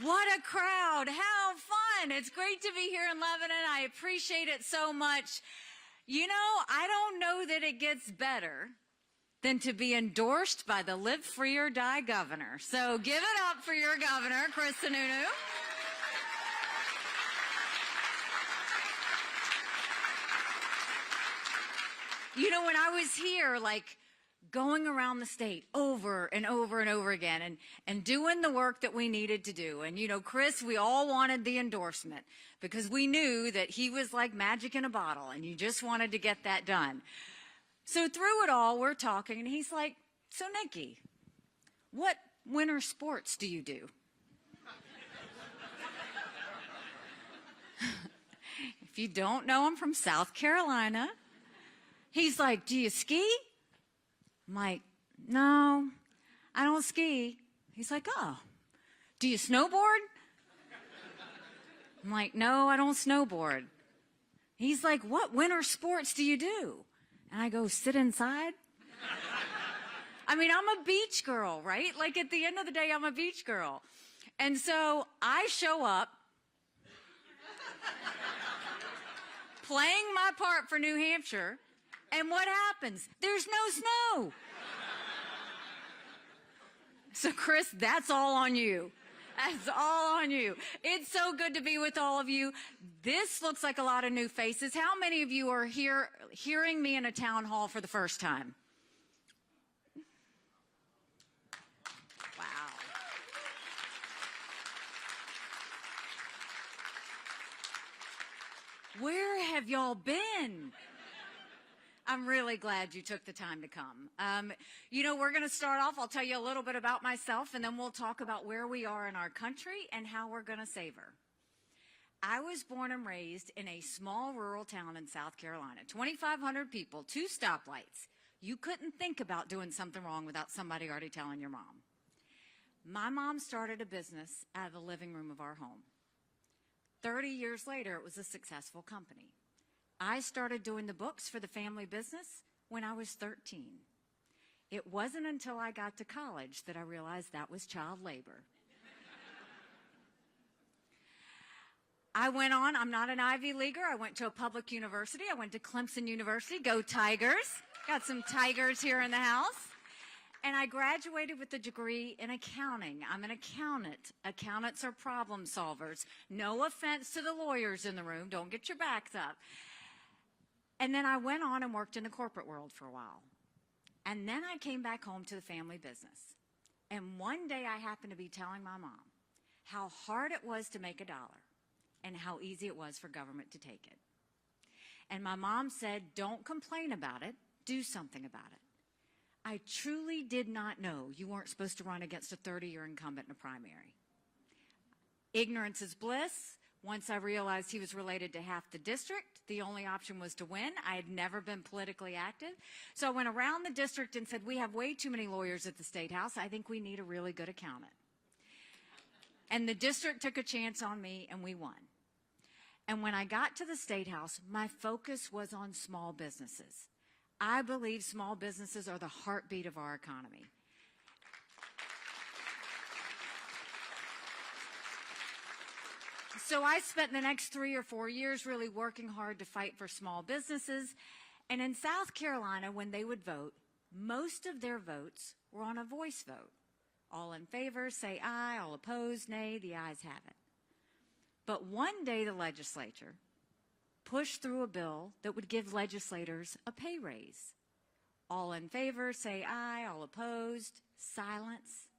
What a crowd. How fun. It's great to be here in Lebanon. I appreciate it so much. You know, I don't know that it gets better than to be endorsed by the Live Free or Die governor. So give it up for your governor, Chris Sununu. You know, when I was here, going around the state over and over and over again and doing the work that we needed to do. And, you know, Chris, we all wanted the endorsement because we knew that he was like magic in a bottle and you just wanted to get that done. So through it all, we're talking and he's like, so Nikki, what winter sports do you do? If you don't know, I'm from South Carolina. He's like, do you ski? I'm like, no, I don't ski. He's like, oh, do you snowboard? I'm like, no, I don't snowboard. He's like, what winter sports do you do? And I go, sit inside. I mean, I'm a beach girl, right? Like at the end of the day, I'm a beach girl. And so I show up playing my part for New Hampshire. And what happens? There's no snow. So, Chris, that's all on you. That's all on you. It's so good to be with all of you. This looks like a lot of new faces. How many of you are here hearing me in a town hall for the first time? Wow. Where have y'all been? I'm really glad you took the time to come. You know, we're going to start off. I'll tell you a little bit about myself, and then we'll talk about where we are in our country and how we're going to save her. I was born and raised in a small rural town in South Carolina, 2,500 people, 2 stoplights. You couldn't think about doing something wrong without somebody already telling your mom. My mom started a business out of the living room of our home. 30 years later, it was a successful company. I started doing the books for the family business when I was 13. It wasn't until I got to college that I realized that was child labor. I went on, I'm not an Ivy Leaguer. I went to a public university. I went to Clemson University. Go Tigers. Got some Tigers here in the house. And I graduated with a degree in accounting. I'm an accountant. Accountants are problem solvers. No offense to the lawyers in the room. Don't get your backs up. And then I went on and worked in the corporate world for a while. And then I came back home to the family business. And one day I happened to be telling my mom how hard it was to make $1 and how easy it was for government to take it. And my mom said, don't complain about it, do something about it. I truly did not know you weren't supposed to run against a 30-year incumbent in a primary. Ignorance is bliss. Once I realized he was related to half the district, the only option was to win. I had never been politically active. So I went around the district and said, we have way too many lawyers at the State House. I think we need a really good accountant. And the district took a chance on me, and we won. And when I got to the State House, my focus was on small businesses. I believe small businesses are the heartbeat of our economy. So I spent the next 3 or 4 years really working hard to fight for small businesses. And in South Carolina, when they would vote, most of their votes were on a voice vote. All in favor, say aye. All opposed, nay. The ayes have it. But one day the legislature pushed through a bill that would give legislators a pay raise. All in favor, say aye. All opposed, silence.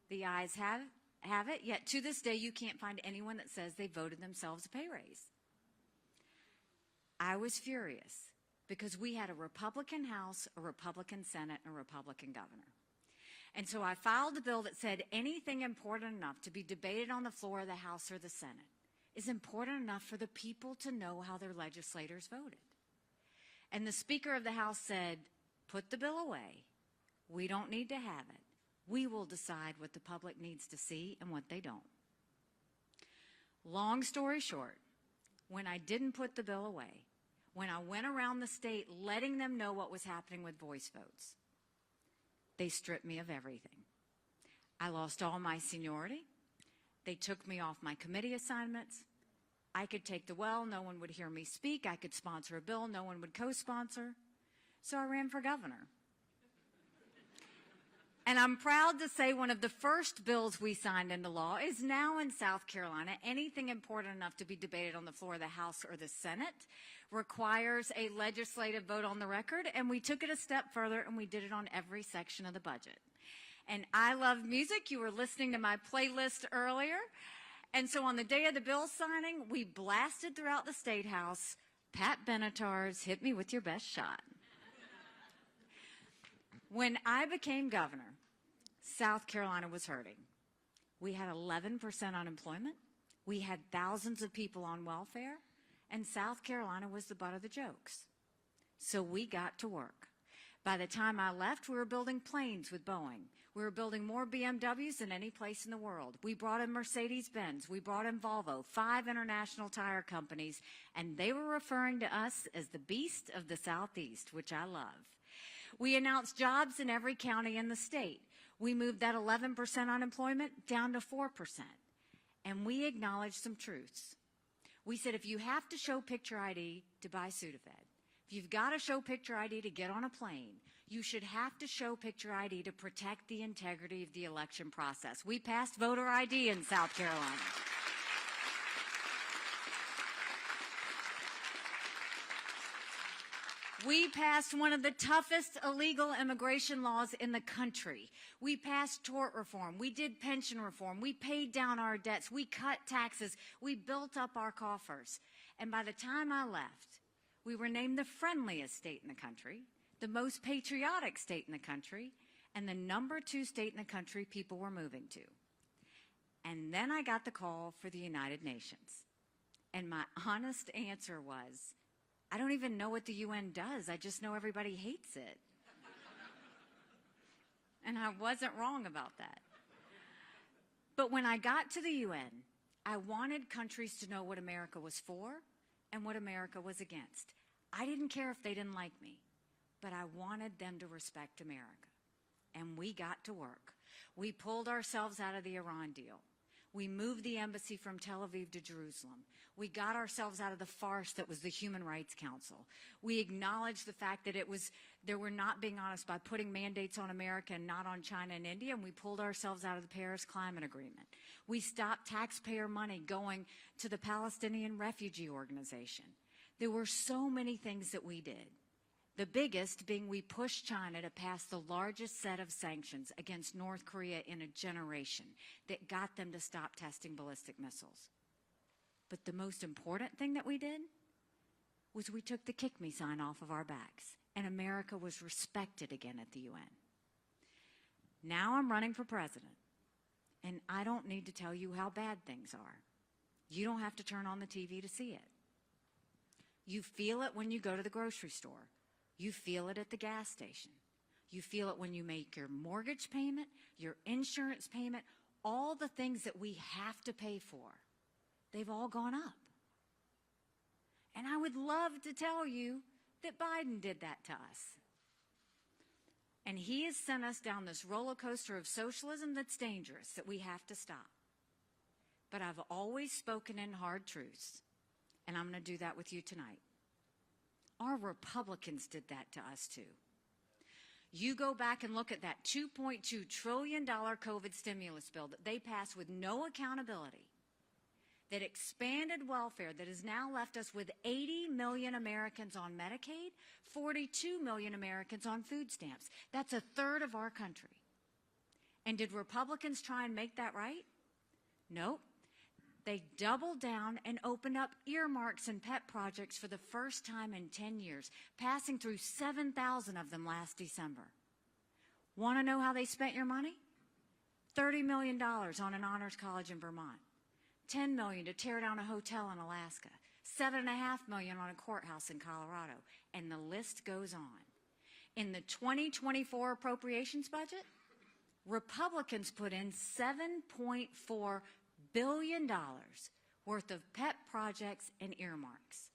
The ayes have it, yet to this day you can't find anyone that says they voted themselves a pay raise. I was furious because we had a Republican House, a Republican Senate, and a Republican governor. And so I filed a bill that said anything important enough to be debated on the floor of the House or the Senate is important enough for the people to know how their legislators voted. And the Speaker of the House said, put the bill away. We don't need to have it. We will decide what the public needs to see and what they don't. Long story short, when I didn't put the bill away, when I went around the state letting them know what was happening with voice votes, they stripped me of everything. I lost all my seniority. They took me off my committee assignments. I could take the well, no one would hear me speak. I could sponsor a bill, no one would co-sponsor. So I ran for governor. And I'm proud to say one of the first bills we signed into law is now in South Carolina. Anything important enough to be debated on the floor of the House or the Senate requires a legislative vote on the record, and we took it a step further and we did it on every section of the budget. And I love music. You were listening to my playlist earlier. And so on the day of the bill signing, we blasted throughout the State House, Pat Benatar's Hit Me With Your Best Shot. When I became governor, South Carolina was hurting. We had 11% unemployment. We had thousands of people on welfare. And South Carolina was the butt of the jokes. So we got to work. By the time I left, we were building planes with Boeing. We were building more BMWs than any place in the world. We brought in Mercedes-Benz. We brought in Volvo, 5 international tire companies, and they were referring to us as the beast of the Southeast, which I love. We announced jobs in every county in the state. We moved that 11% unemployment down to 4%. And we acknowledged some truths. We said if you have to show picture ID to buy Sudafed, if you've got to show picture ID to get on a plane, you should have to show picture ID to protect the integrity of the election process. We passed voter ID in South Carolina. We passed one of the toughest illegal immigration laws in the country. We passed tort reform. We did pension reform. We paid down our debts. We cut taxes. We built up our coffers. And by the time I left, we were named the friendliest state in the country, the most patriotic state in the country, and the #2 state in the country people were moving to. And then I got the call for the United Nations. And my honest answer was, I don't even know what the UN does. I just know everybody hates it. And I wasn't wrong about that. But when I got to the UN, I wanted countries to know what America was for and what America was against. I didn't care if they didn't like me, but I wanted them to respect America. And we got to work. We pulled ourselves out of the Iran deal. We moved the embassy from Tel Aviv to Jerusalem. We got ourselves out of the farce that was the Human Rights Council. We acknowledged the fact that they were not being honest by putting mandates on America and not on China and India, and we pulled ourselves out of the Paris Climate Agreement. We stopped taxpayer money going to the Palestinian Refugee Organization. There were so many things that we did. The biggest being we pushed China to pass the largest set of sanctions against North Korea in a generation that got them to stop testing ballistic missiles. But the most important thing that we did was we took the kick me sign off of our backs, and America was respected again at the UN. Now I'm running for president, and I don't need to tell you how bad things are. You don't have to turn on the TV to see it. You feel it when you go to the grocery store. You feel it at the gas station. You feel it when you make your mortgage payment, your insurance payment, all the things that we have to pay for. They've all gone up. And I would love to tell you that Biden did that to us. And he has sent us down this roller coaster of socialism that's dangerous, that we have to stop. But I've always spoken in hard truths, and I'm going to do that with you tonight. Our Republicans did that to us too. You go back and look at that $2.2 trillion COVID stimulus bill that they passed with no accountability, that expanded welfare, that has now left us with 80 million Americans on Medicaid, 42 million Americans on food stamps. That's a third of our country. And did Republicans try and make that right? Nope. They doubled down and opened up earmarks and pet projects for the first time in 10 years, passing through 7,000 of them last December. Want to know how they spent your money? $30 million on an honors college in Vermont, $10 million to tear down a hotel in Alaska, $7.5 million on a courthouse in Colorado, and the list goes on. In the 2024 appropriations budget, Republicans put in $7.4 billion worth of pet projects and earmarks.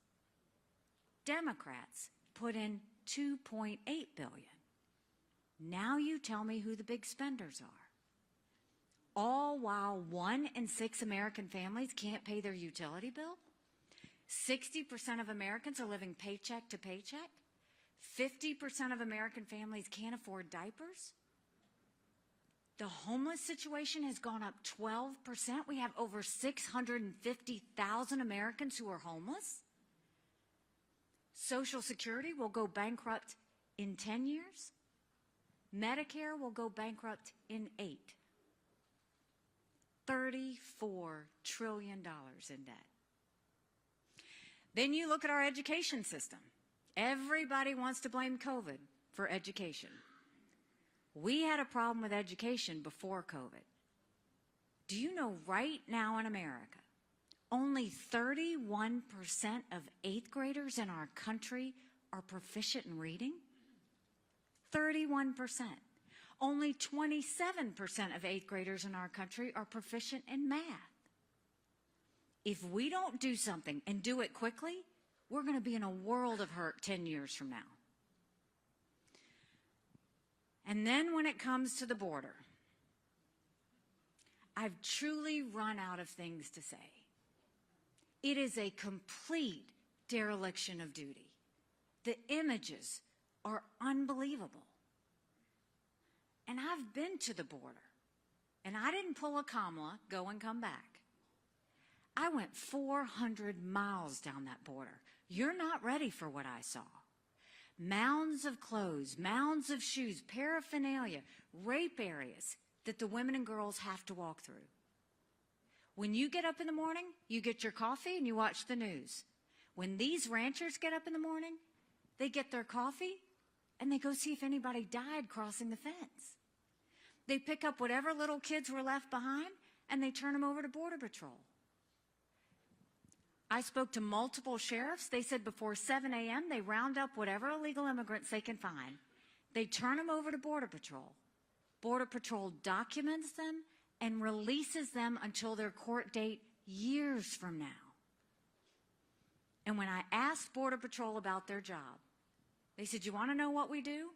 Democrats put in $2.8 billion. Now you tell me who the big spenders are. all while 1 in 6 American families can't pay their utility bill. 60% of Americans are living paycheck to paycheck. 50% of American families can't afford diapers. The homeless situation has gone up 12%. We have over 650,000 Americans who are homeless. Social Security will go bankrupt in 10 years. Medicare will go bankrupt in 8. $34 trillion in debt. Then you look at our education system. Everybody wants to blame COVID for education. We had a problem with education before COVID. Do you know right now in America, only 31% of 8th graders in our country are proficient in reading? 31%. Only 27% of 8th graders in our country are proficient in math. If we don't do something and do it quickly, we're going to be in a world of hurt 10 years from now. And then when it comes to the border, I've truly run out of things to say. It is a complete dereliction of duty. The images are unbelievable. And I've been to the border, and I didn't pull a Kamala, go and come back. I went 400 miles down that border. You're not ready for what I saw. Mounds of clothes, mounds of shoes, paraphernalia, rape areas that the women and girls have to walk through. When you get up in the morning, you get your coffee and you watch the news. When these ranchers get up in the morning, they get their coffee and they go see if anybody died crossing the fence. They pick up whatever little kids were left behind and they turn them over to Border Patrol. I spoke to multiple sheriffs. They said before 7 a.m. they round up whatever illegal immigrants they can find. They turn them over to Border Patrol. Border Patrol documents them and releases them until their court date years from now. And when I asked Border Patrol about their job, they said, you want to know what we do?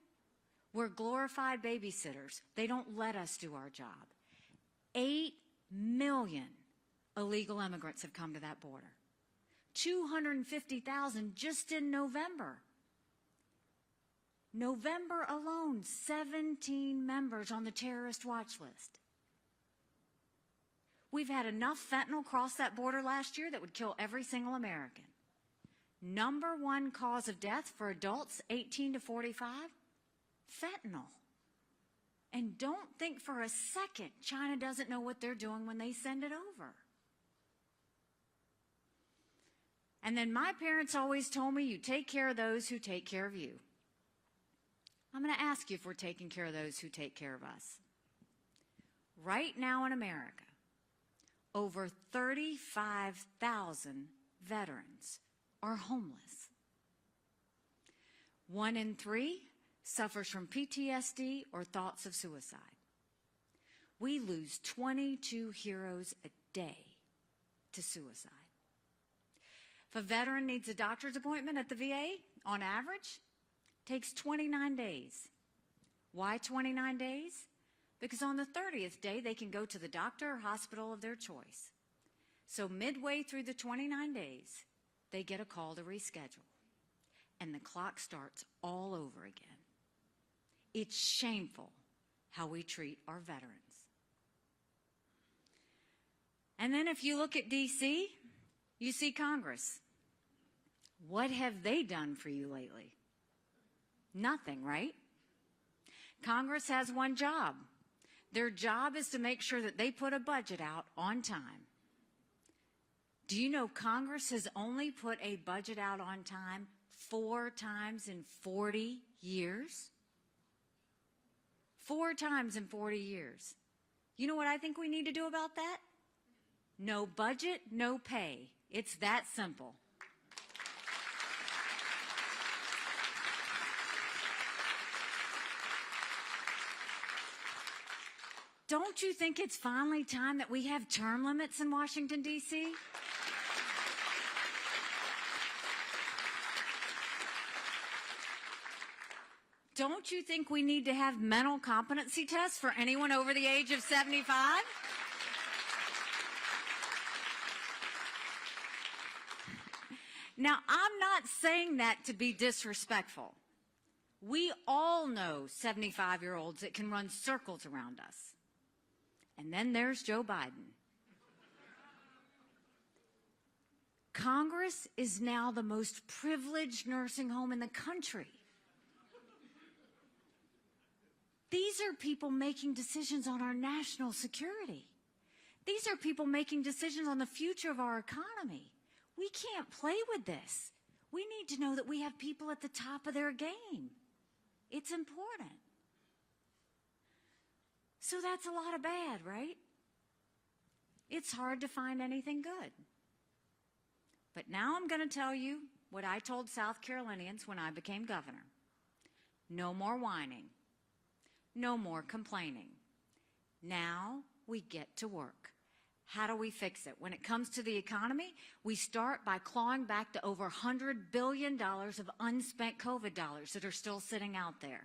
We're glorified babysitters. They don't let us do our job. 8 million illegal immigrants have come to that border. 250,000 just in November. November alone, 17 members on the terrorist watch list. We've had enough fentanyl cross that border last year that would kill every single American. Number 1 cause of death for adults 18 to 45, fentanyl. And don't think for a second China doesn't know what they're doing when they send it over. And then my parents always told me, you take care of those who take care of you. I'm going to ask you if we're taking care of those who take care of us. Right now in America, over 35,000 veterans are homeless. 1 in 3 suffers from PTSD or thoughts of suicide. We lose 22 heroes a day to suicide. If a veteran needs a doctor's appointment at the VA, on average, takes 29 days. Why 29 days? Because on the 30th day, they can go to the doctor or hospital of their choice. So midway through the 29 days, they get a call to reschedule. And the clock starts all over again. It's shameful how we treat our veterans. And then if you look at D.C., you see Congress. What have they done for you lately? Nothing, right? Congress has one job. Their job is to make sure that they put a budget out on time. Do you know Congress has only put a budget out on time 4 times in 40 years? 4 times in 40 years. You know what I think we need to do about that? No budget, no pay. It's that simple. Don't you think it's finally time that we have term limits in Washington, D.C.? Don't you think we need to have mental competency tests for anyone over the age of 75? Now, I'm not saying that to be disrespectful. We all know 75-year-olds that can run circles around us. And then there's Joe Biden. Congress is now the most privileged nursing home in the country. These are people making decisions on our national security. These are people making decisions on the future of our economy. We can't play with this. We need to know that we have people at the top of their game. It's important. So that's a lot of bad, right? It's hard to find anything good. But now I'm going to tell you what I told South Carolinians when I became governor. No more whining. No more complaining. Now we get to work. How do we fix it? When it comes to the economy, we start by clawing back to over $100 billion of unspent COVID dollars that are still sitting out there.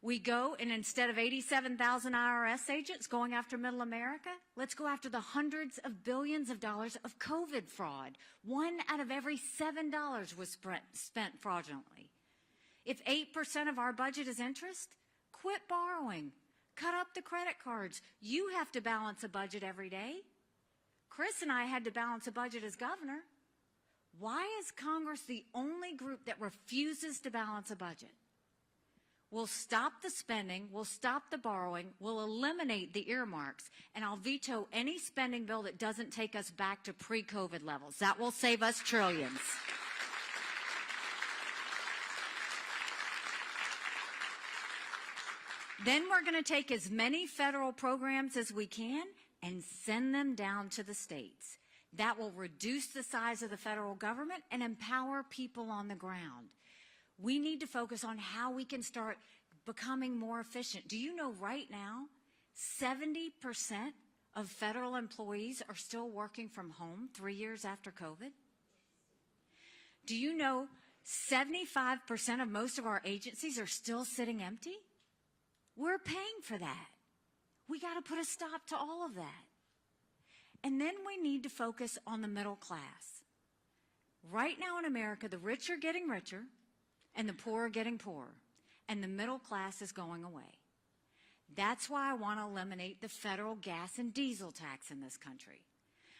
We go, and instead of 87,000 IRS agents going after middle America, let's go after the hundreds of billions of dollars of COVID fraud. 1 out of every $7 was spent fraudulently. If 8% of our budget is interest, quit borrowing. Cut up the credit cards. You have to balance a budget every day. Chris and I had to balance a budget as governor. Why is Congress the only group that refuses to balance a budget? We'll stop the spending, we'll stop the borrowing, we'll eliminate the earmarks, and I'll veto any spending bill that doesn't take us back to pre-COVID levels. That will save us trillions. Then we're going to take as many federal programs as we can and send them down to the states. That will reduce the size of the federal government and empower people on the ground. We need to focus on how we can start becoming more efficient. Do you know right now, 70% of federal employees are still working from home 3 years after COVID? Do you know 75% of most of our agencies are still sitting empty? We're paying for that. We got to put a stop to all of that. And then we need to focus on the middle class. Right now in America, the rich are getting richer and the poor are getting poorer, and the middle class is going away. That's why I want to eliminate the federal gas and diesel tax in this country.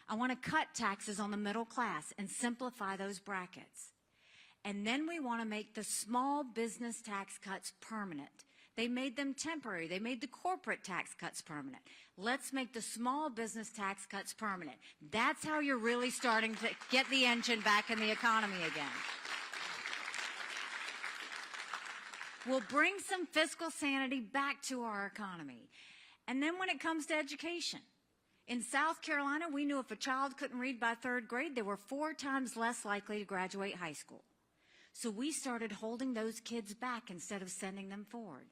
I want to cut taxes on the middle class and simplify those brackets. And then we want to make the small business tax cuts permanent. They made them temporary. They made the corporate tax cuts permanent. Let's make the small business tax cuts permanent. That's how you're really starting to get the engine back in the economy again. We'll bring some fiscal sanity back to our economy. And then when it comes to education, in South Carolina, we knew if a child couldn't read by 3rd grade, they were 4 times less likely to graduate high school. So we started holding those kids back instead of sending them forward.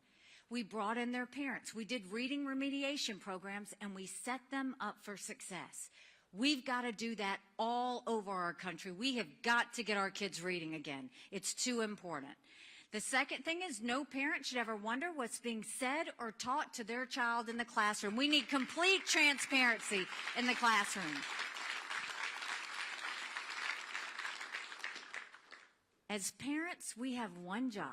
We brought in their parents. We did reading remediation programs, and we set them up for success. We've got to do that all over our country. We have got to get our kids reading again. It's too important. The second thing is no parent should ever wonder what's being said or taught to their child in the classroom. We need complete transparency in the classroom. As parents, we have one job,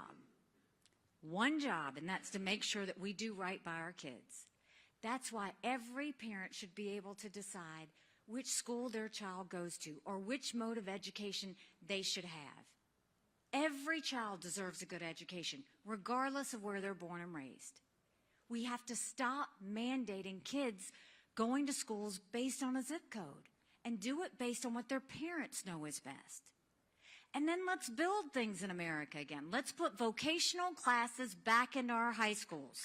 and that's to make sure that we do right by our kids. That's why every parent should be able to decide which school their child goes to or which mode of education they should have. Every child deserves a good education, regardless of where they're born and raised. We have to stop mandating kids going to schools based on a zip code and do it based on what their parents know is best. And then let's build things in America again. Let's put vocational classes back into our high schools.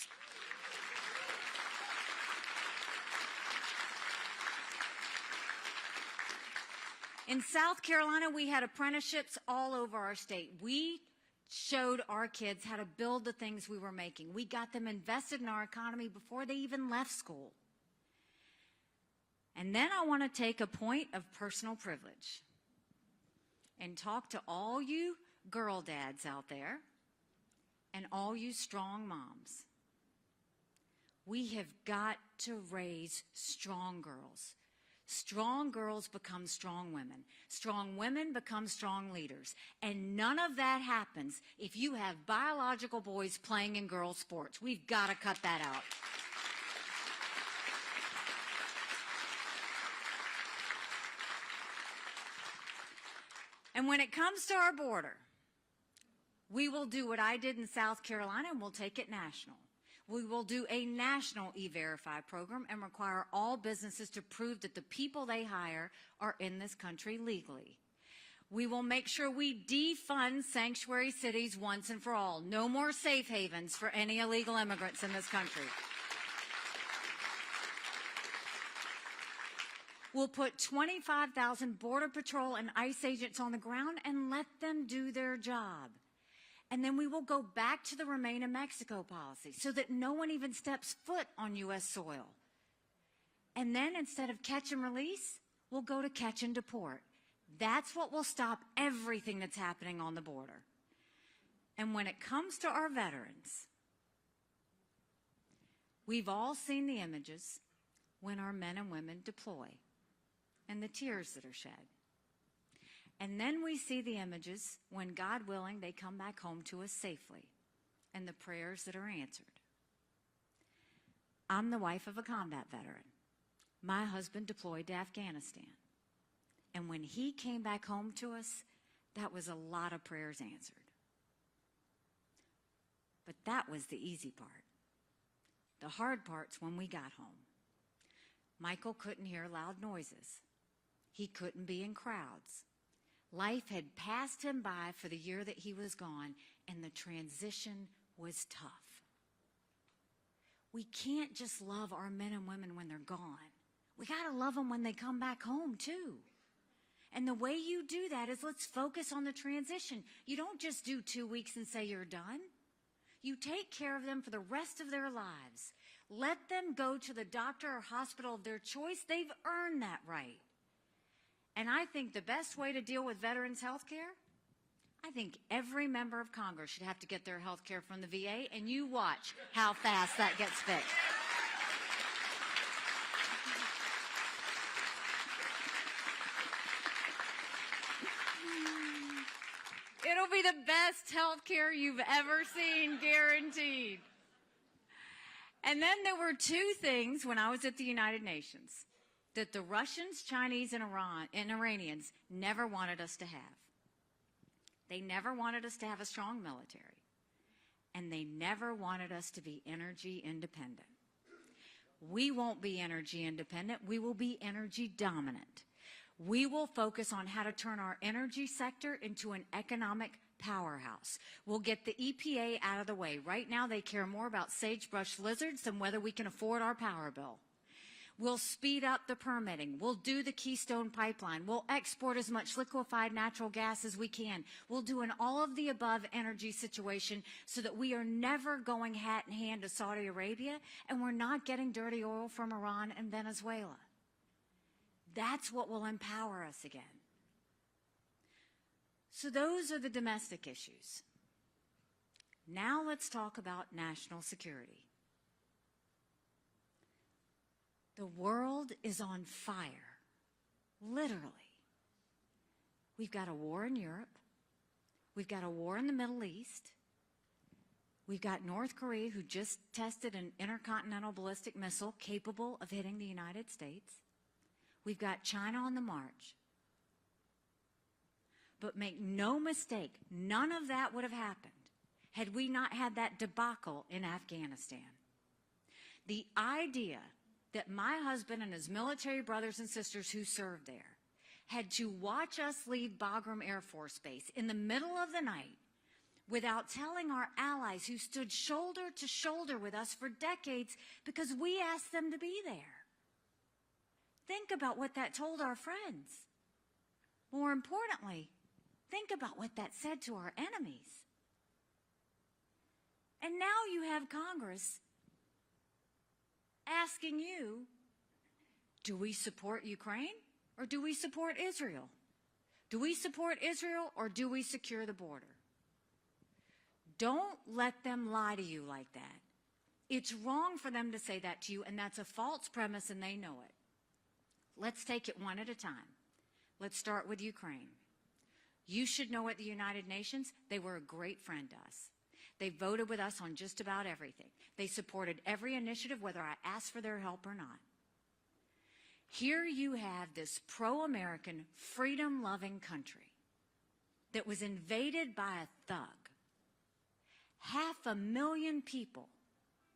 In South Carolina, we had apprenticeships all over our state. We showed our kids how to build the things we were making. We got them invested in our economy before they even left school. And then I want to take a point of personal privilege and talk to all you girl dads out there and all you strong moms. We have got to raise strong girls Strong girls become strong women. Strong women become strong leaders. And none of that happens if you have biological boys playing in girls' sports. We've got to cut that out. And when it comes to our border, we will do what I did in South Carolina, and we'll take it national. We will do a national E-Verify program and require all businesses to prove that the people they hire are in this country legally. We will make sure we defund sanctuary cities once and for all. No more safe havens for any illegal immigrants in this country. We'll put 25,000 Border Patrol and ICE agents on the ground and let them do their job. And then we will go back to the Remain in Mexico policy so that no one even steps foot on U.S. soil. And then instead of catch and release, we'll go to catch and deport. That's what will stop everything that's happening on the border. And when it comes to our veterans, we've all seen the images when our men and women deploy and the tears that are shed. And then we see the images when, God willing, they come back home to us safely and the prayers that are answered. I'm the wife of a combat veteran. My husband deployed to Afghanistan. And when he came back home to us, that was a lot of prayers answered. But that was the easy part. The hard part's when we got home. Michael couldn't hear loud noises. He couldn't be in crowds. Life had passed him by for the year that he was gone, and the transition was tough. We can't just love our men and women when they're gone. We got to love them when they come back home, too. And the way you do that is let's focus on the transition. You don't just do 2 weeks and say you're done. You take care of them for the rest of their lives. Let them go to the doctor or hospital of their choice. They've earned that right. And I think the best way to deal with veterans' health care, I think every member of Congress should have to get their health care from the VA, and you watch how fast that gets fixed. It'll be the best health care you've ever seen, guaranteed. And then there were two things when I was at the United Nations that the Russians, Chinese, and Iranians never wanted us to have. They never wanted us to have a strong military. And they never wanted us to be energy independent. We won't be energy independent. We will be energy dominant. We will focus on how to turn our energy sector into an economic powerhouse. We'll get the EPA out of the way. Right now, they care more about sagebrush lizards than whether we can afford our power bill. We'll speed up the permitting. We'll do the Keystone Pipeline. We'll export as much liquefied natural gas as we can. We'll do an all-of-the-above energy situation so that we are never going hat in hand to Saudi Arabia, and we're not getting dirty oil from Iran and Venezuela. That's what will empower us again. So those are the domestic issues. Now let's talk about national security. The world is on fire, literally. We've got a war in Europe. We've got a war in the Middle East. We've got North Korea, who just tested an intercontinental ballistic missile capable of hitting the United States. We've got China on the march. But make no mistake, none of that would have happened had we not had that debacle in Afghanistan. The idea that my husband and his military brothers and sisters who served there had to watch us leave Bagram Air Force Base in the middle of the night without telling our allies who stood shoulder to shoulder with us for decades because we asked them to be there. Think about what that told our friends. More importantly, think about what that said to our enemies. And now you have Congress asking you, do we support Ukraine or do we support Israel? Do we support Israel or do we secure the border? Don't let them lie to you like that. It's wrong for them to say that to you, and that's a false premise, and they know it. Let's take it one at a time. Let's start with Ukraine. You should know at the United Nations, they were a great friend to us. They voted with us on just about everything. They supported every initiative, whether I asked for their help or not. Here you have this pro-American, freedom-loving country that was invaded by a thug. 500,000 people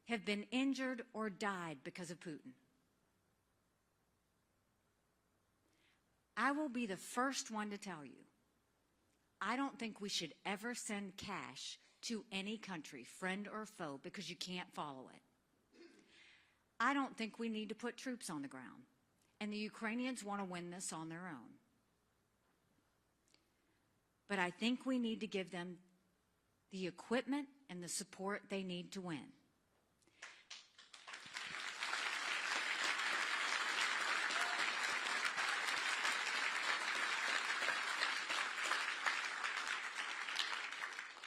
have been injured or died because of Putin. I will be the first one to tell you, I don't think we should ever send cash to any country, friend or foe, because you can't follow it. I don't think we need to put troops on the ground, and the Ukrainians want to win this on their own. But I think we need to give them the equipment and the support they need to win.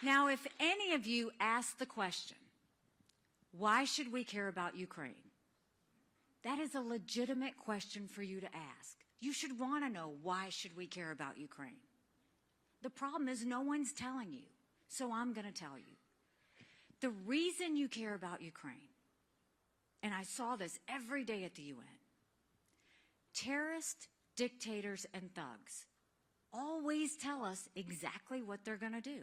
Now, if any of you ask the question, why should we care about Ukraine? That is a legitimate question for you to ask. You should want to know, why should we care about Ukraine? The problem is no one's telling you, so I'm going to tell you. The reason you care about Ukraine, and I saw this every day at the UN, terrorists, dictators, and thugs always tell us exactly what they're going to do.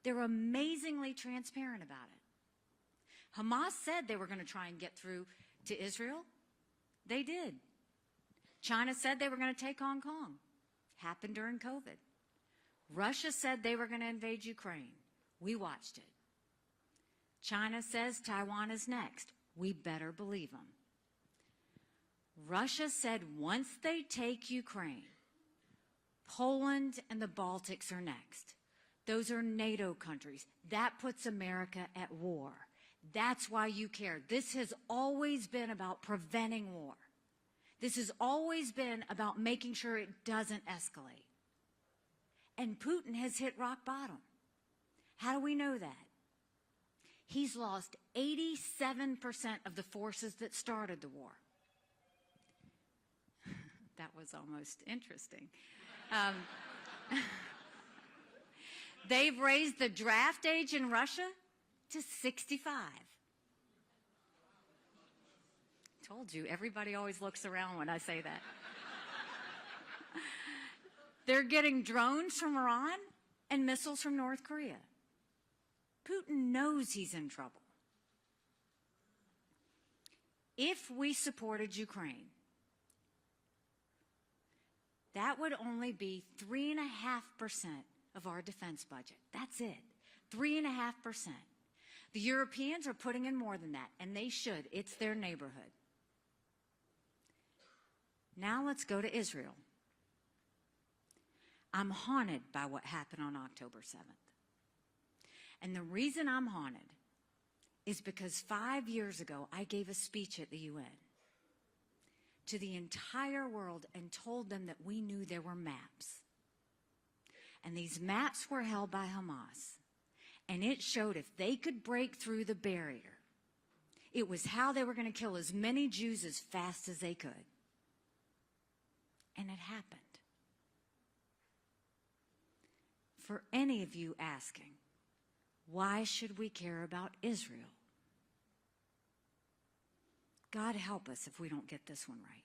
They're amazingly transparent about it. Hamas said they were going to try and get through to Israel. They did. China said they were going to take Hong Kong. Happened during COVID. Russia said they were going to invade Ukraine. We watched it. China says Taiwan is next. We better believe them. Russia said once they take Ukraine, Poland and the Baltics are next. Those are NATO countries. That puts America at war. That's why you care. This has always been about preventing war. This has always been about making sure it doesn't escalate. And Putin has hit rock bottom. How do we know that? He's lost 87% of the forces that started the war. That was almost interesting. They've raised the draft age in Russia to 65. Told you, everybody always looks around when I say that. They're getting drones from Iran and missiles from North Korea. Putin knows he's in trouble. If we supported Ukraine, that would only be 3.5% of our defense budget. That's it. 3.5%. The Europeans are putting in more than that, and they should. It's their neighborhood. Now let's go to Israel. I'm haunted by what happened on October 7th. And the reason I'm haunted is because 5 years ago, I gave a speech at the UN to the entire world and told them that we knew there were maps. And these maps were held by Hamas. And it showed if they could break through the barrier, it was how they were going to kill as many Jews as fast as they could. And it happened. For any of you asking, why should we care about Israel? God help us if we don't get this one right.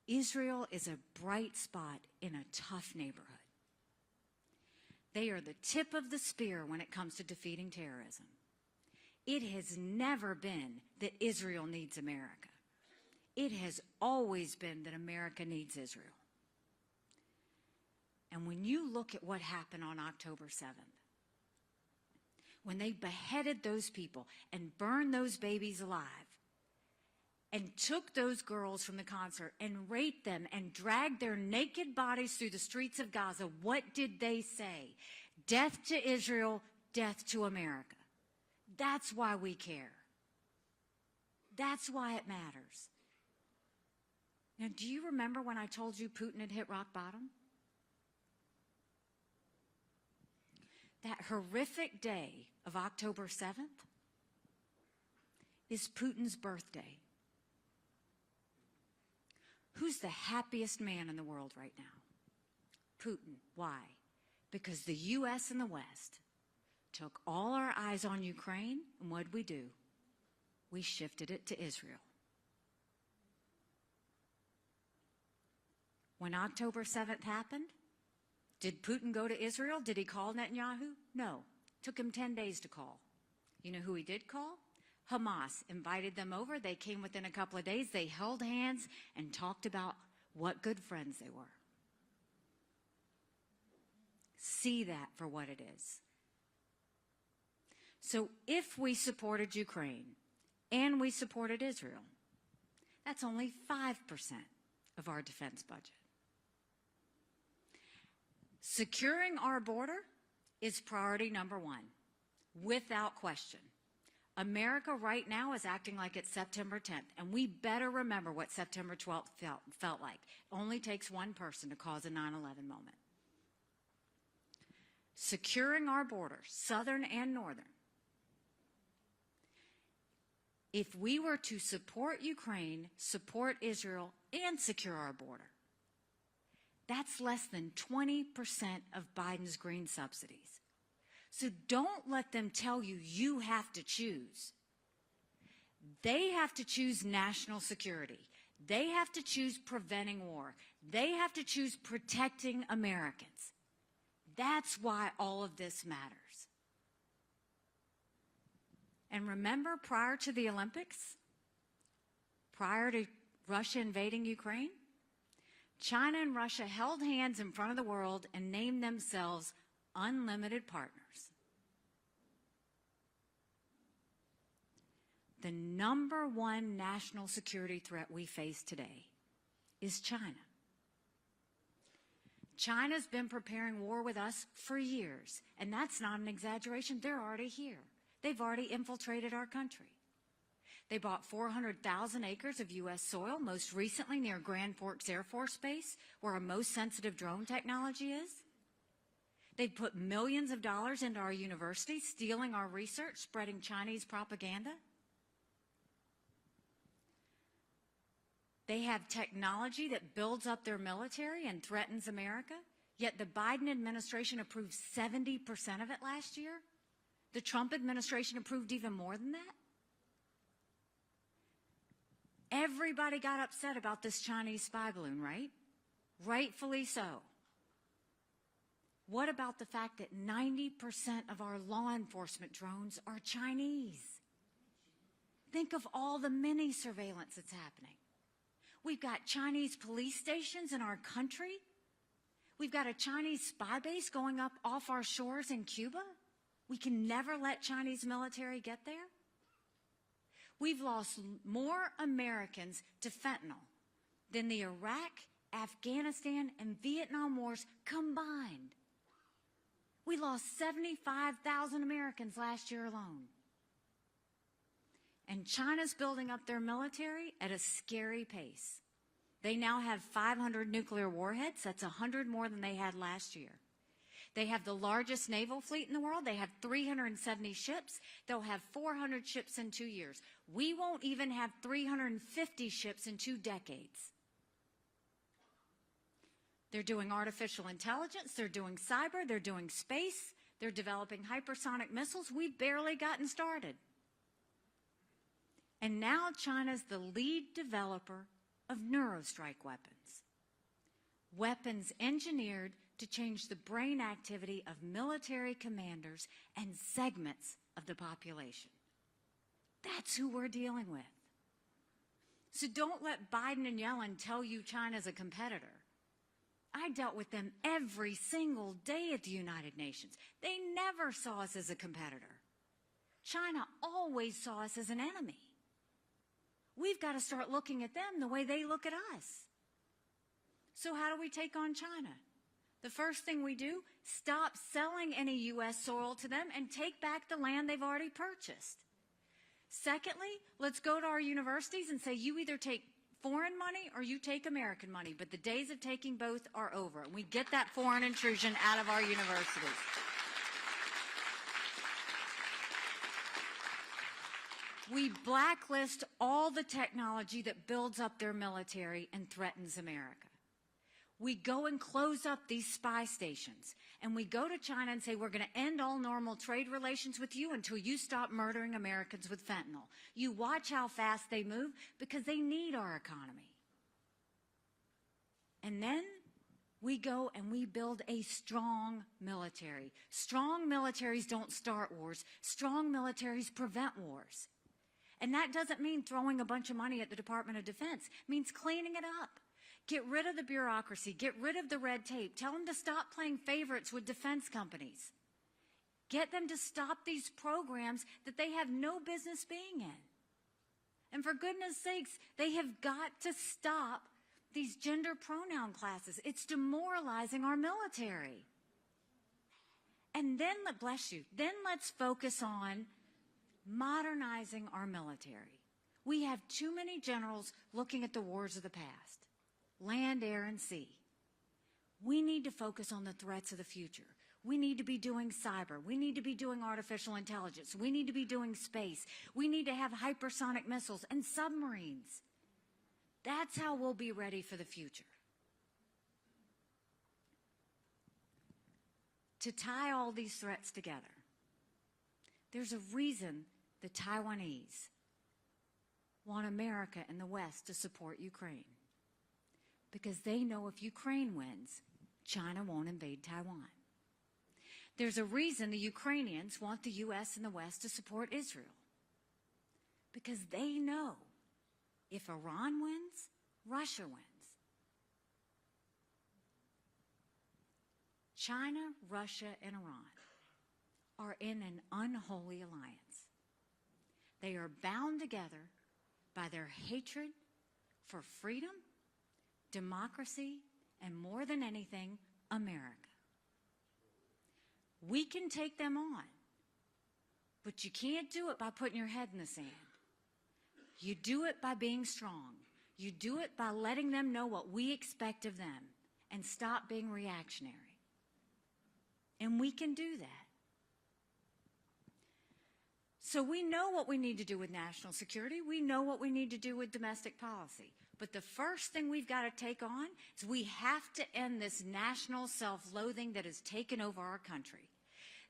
Israel is a bright spot in a tough neighborhood. They are the tip of the spear when it comes to defeating terrorism. It has never been that Israel needs America. It has always been that America needs Israel. And when you look at what happened on October 7th, when they beheaded those people and burned those babies alive, and took those girls from the concert and raped them and dragged their naked bodies through the streets of Gaza, what did they say? Death to Israel, death to America. That's why we care. That's why it matters. Now, do you remember when I told you Putin had hit rock bottom? That horrific day of October 7th is Putin's birthday. Who's the happiest man in the world right now? Putin. Why? Because the U.S. and the West took all our eyes on Ukraine, and what did we do? We shifted it to Israel. When October 7th happened, did Putin go to Israel? Did he call Netanyahu? No. Took him 10 days to call. You know who he did call? Hamas. Invited them over. They came within a couple of days. They held hands and talked about what good friends they were. See that for what it is. So if we supported Ukraine and we supported Israel, that's only 5% of our defense budget. Securing our border is priority number one, without question. America right now is acting like it's September 10th, and we better remember what September 12th felt like. It only takes one person to cause a 9/11 moment. Securing our borders, southern and northern. If we were to support Ukraine, support Israel, and secure our border, that's less than 20% of Biden's green subsidies. So don't let them tell you you have to choose. They have to choose national security. They have to choose preventing war. They have to choose protecting Americans. That's why all of this matters. And remember, prior to the Olympics, prior to Russia invading Ukraine, China and Russia held hands in front of the world and named themselves unlimited partners. The number one national security threat we face today is China. China's been preparing war with us for years, and that's not an exaggeration. They're already here. They've already infiltrated our country. They bought 400,000 acres of U.S. soil, most recently near Grand Forks Air Force Base, where our most sensitive drone technology is. They've put millions of dollars into our universities, stealing our research, spreading Chinese propaganda. They have technology that builds up their military and threatens America, yet the Biden administration approved 70% of it last year. The Trump administration approved even more than that. Everybody got upset about this Chinese spy balloon, right? Rightfully so. What about the fact that 90% of our law enforcement drones are Chinese? Think of all the mini surveillance that's happening. We've got Chinese police stations in our country. We've got a Chinese spy base going up off our shores in Cuba. We can never let Chinese military get there. We've lost more Americans to fentanyl than the Iraq, Afghanistan, and Vietnam wars combined. We lost 75,000 Americans last year alone. And China's building up their military at a scary pace. They now have 500 nuclear warheads. That's 100 more than they had last year. They have the largest naval fleet in the world. They have 370 ships. They'll have 400 ships in 2 years. We won't even have 350 ships in 2 decades. They're doing artificial intelligence. They're doing cyber. They're doing space. They're developing hypersonic missiles. We've barely gotten started. And now China's the lead developer of neurostrike weapons. Weapons engineered to change the brain activity of military commanders and segments of the population. That's who we're dealing with. So don't let Biden and Yellen tell you China's a competitor. I dealt with them every single day at the United Nations. They never saw us as a competitor. China always saw us as an enemy. We've got to start looking at them the way they look at us. So how do we take on China? The first thing we do, stop selling any U.S. soil to them and take back the land they've already purchased. Secondly, let's go to our universities and say you either take foreign money or you take American money, but the days of taking both are over. And we get that foreign intrusion out of our universities. We blacklist all the technology that builds up their military and threatens America. We go and close up these spy stations, and we go to China and say, we're going to end all normal trade relations with you until you stop murdering Americans with fentanyl. You watch how fast they move because they need our economy. And then we go and we build a strong military. Strong militaries don't start wars. Strong militaries prevent wars. And that doesn't mean throwing a bunch of money at the Department of Defense. It means cleaning it up. Get rid of the bureaucracy. Get rid of the red tape. Tell them to stop playing favorites with defense companies. Get them to stop these programs that they have no business being in. And for goodness sakes, they have got to stop these gender pronoun classes. It's demoralizing our military. And then, bless you, then let's focus on modernizing our military. We have too many generals looking at the wars of the past. Land, air, and sea. We need to focus on the threats of the future. We need to be doing cyber. We need to be doing artificial intelligence. We need to be doing space. We need to have hypersonic missiles and submarines. That's how we'll be ready for the future. To tie all these threats together, there's a reason the Taiwanese want America and the West to support Ukraine. Because they know if Ukraine wins, China won't invade Taiwan. There's a reason the Ukrainians want the U.S. and the West to support Israel. Because they know if Iran wins, Russia wins. China, Russia, and Iran are in an unholy alliance. They are bound together by their hatred for freedom, democracy, and more than anything, America. We can take them on, but you can't do it by putting your head in the sand. You do it by being strong. You do it by letting them know what we expect of them and stop being reactionary. And we can do that. So we know what we need to do with national security. We know what we need to do with domestic policy. But the first thing we've got to take on is we have to end this national self-loathing that has taken over our country.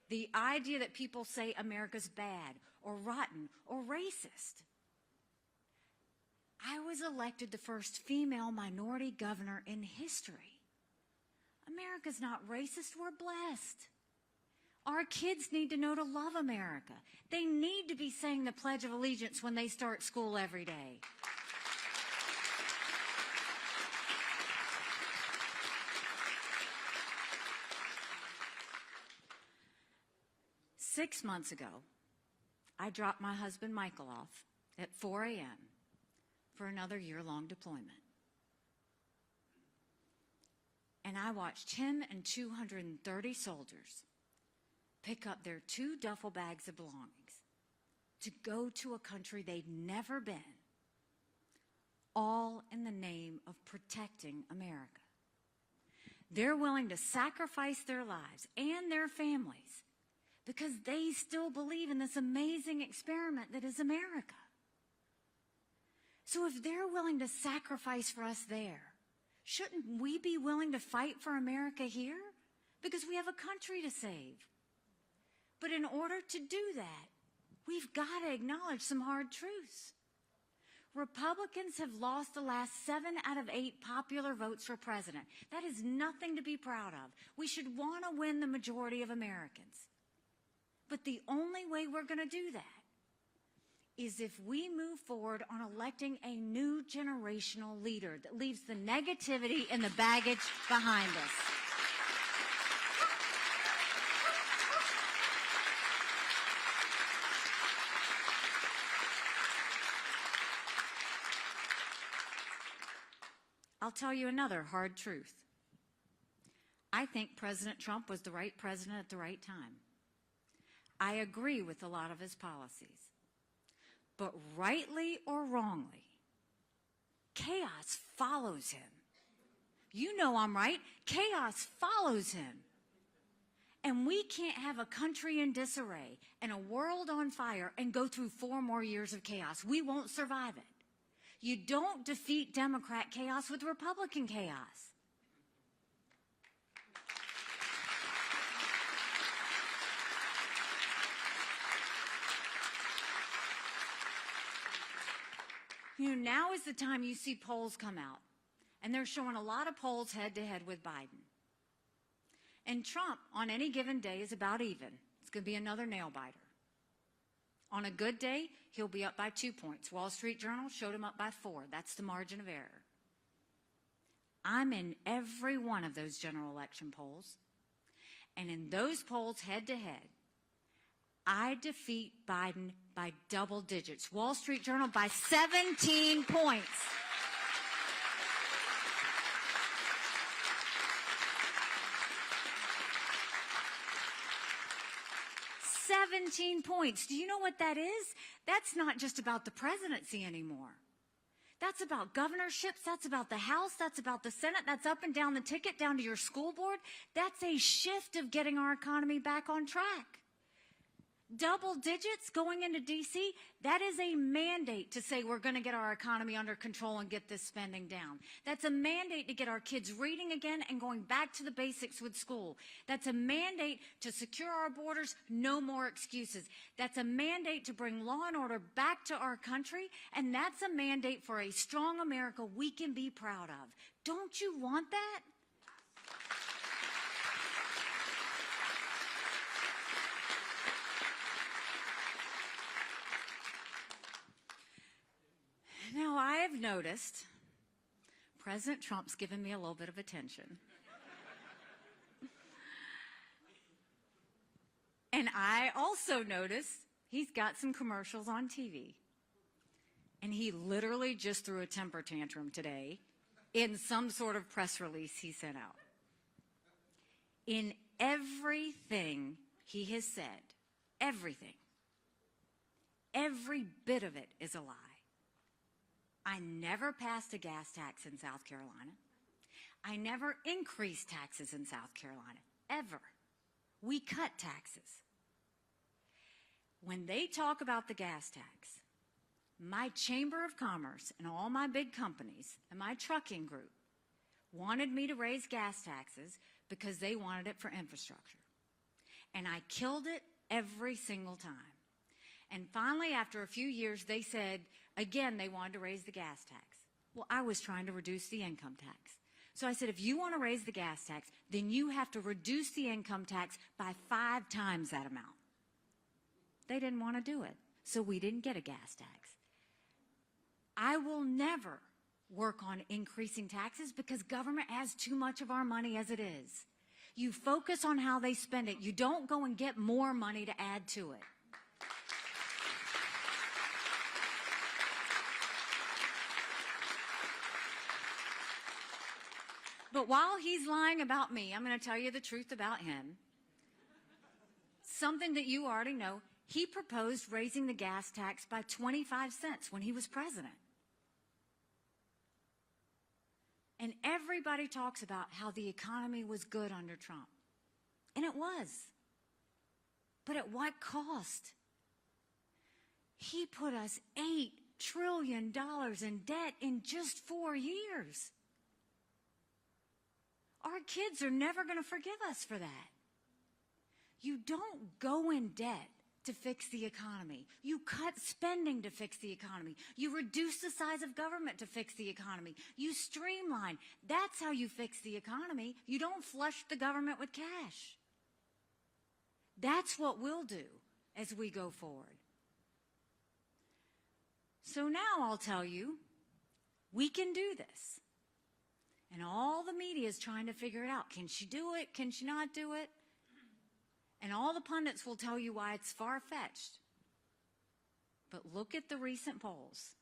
The idea that people say America's bad or rotten or racist. I was elected the first female minority governor in history. America's not racist, we're blessed. Our kids need to know to love America. They need to be saying the Pledge of Allegiance when they start school every day. Six months ago, I dropped my husband Michael off at 4 a.m. for another year-long deployment. And I watched him and 230 soldiers pick up their 2 duffel bags of belongings to go to a country they'd never been, all in the name of protecting America. They're willing to sacrifice their lives and their families because they still believe in this amazing experiment that is America. So if they're willing to sacrifice for us there, shouldn't we be willing to fight for America here? Because we have a country to save. But in order to do that, we've got to acknowledge some hard truths. Republicans have lost the last 7 out of 8 popular votes for president. That is nothing to be proud of. We should want to win the majority of Americans. But the only way we're going to do that is if we move forward on electing a new generational leader that leaves the negativity and the baggage behind us. I'll tell you another hard truth. I think President Trump was the right president at the right time. I agree with a lot of his policies. But rightly or wrongly, chaos follows him. You know I'm right. Chaos follows him. And we can't have a country in disarray and a world on fire and go through 4 more years of chaos. We won't survive it. You don't defeat Democrat chaos with Republican chaos. You know, now is the time you see polls come out, and they're showing a lot of polls head-to-head with Biden. And Trump, on any given day, is about even. It's going to be another nail-biter. On a good day, he'll be up by 2 points. Wall Street Journal showed him up by 4. That's the margin of error. I'm in every one of those general election polls. And in those polls, head-to-head, I defeat Biden by double digits. Wall Street Journal by 17 points. 17 points. Do you know what that is? That's not just about the presidency anymore. That's about governorships. That's about the House. That's about the Senate. That's up and down the ticket, down to your school board. That's a shift of getting our economy back on track. Double digits going into D.C., that is a mandate to say we're going to get our economy under control and get this spending down. That's a mandate to get our kids reading again and going back to the basics with school. That's a mandate to secure our borders, no more excuses. That's a mandate to bring law and order back to our country, and that's a mandate for a strong America we can be proud of. Don't you want that? Now, I have noticed President Trump's given me a little bit of attention. And I also noticed he's got some commercials on TV. And he literally just threw a temper tantrum today in some sort of press release he sent out. In everything he has said, everything, every bit of it is a lie. I never passed a gas tax in South Carolina. I never increased taxes in South Carolina, ever. We cut taxes. When they talk about the gas tax, my Chamber of Commerce and all my big companies and my trucking group wanted me to raise gas taxes because they wanted it for infrastructure. And I killed it every single time. And finally, after a few years, they said, again, they wanted to raise the gas tax. Well, I was trying to reduce the income tax. So I said, if you want to raise the gas tax, then you have to reduce the income tax by 5 times that amount. They didn't want to do it, so we didn't get a gas tax. I will never work on increasing taxes because government has too much of our money as it is. You focus on how they spend it. You don't go and get more money to add to it. But while he's lying about me, I'm going to tell you the truth about him. Something that you already know, he proposed raising the gas tax by 25 cents when he was president. And everybody talks about how the economy was good under Trump. And it was. But at what cost? He put us $8 trillion in debt in just 4 years. Our kids are never going to forgive us for that. You don't go in debt to fix the economy. You cut spending to fix the economy. You reduce the size of government to fix the economy. You streamline. That's how you fix the economy. You don't flush the government with cash. That's what we'll do as we go forward. So now I'll tell you, we can do this. And all the media is trying to figure it out. Can she do it? Can she not do it? And all the pundits will tell you why it's far-fetched. But look at the recent polls.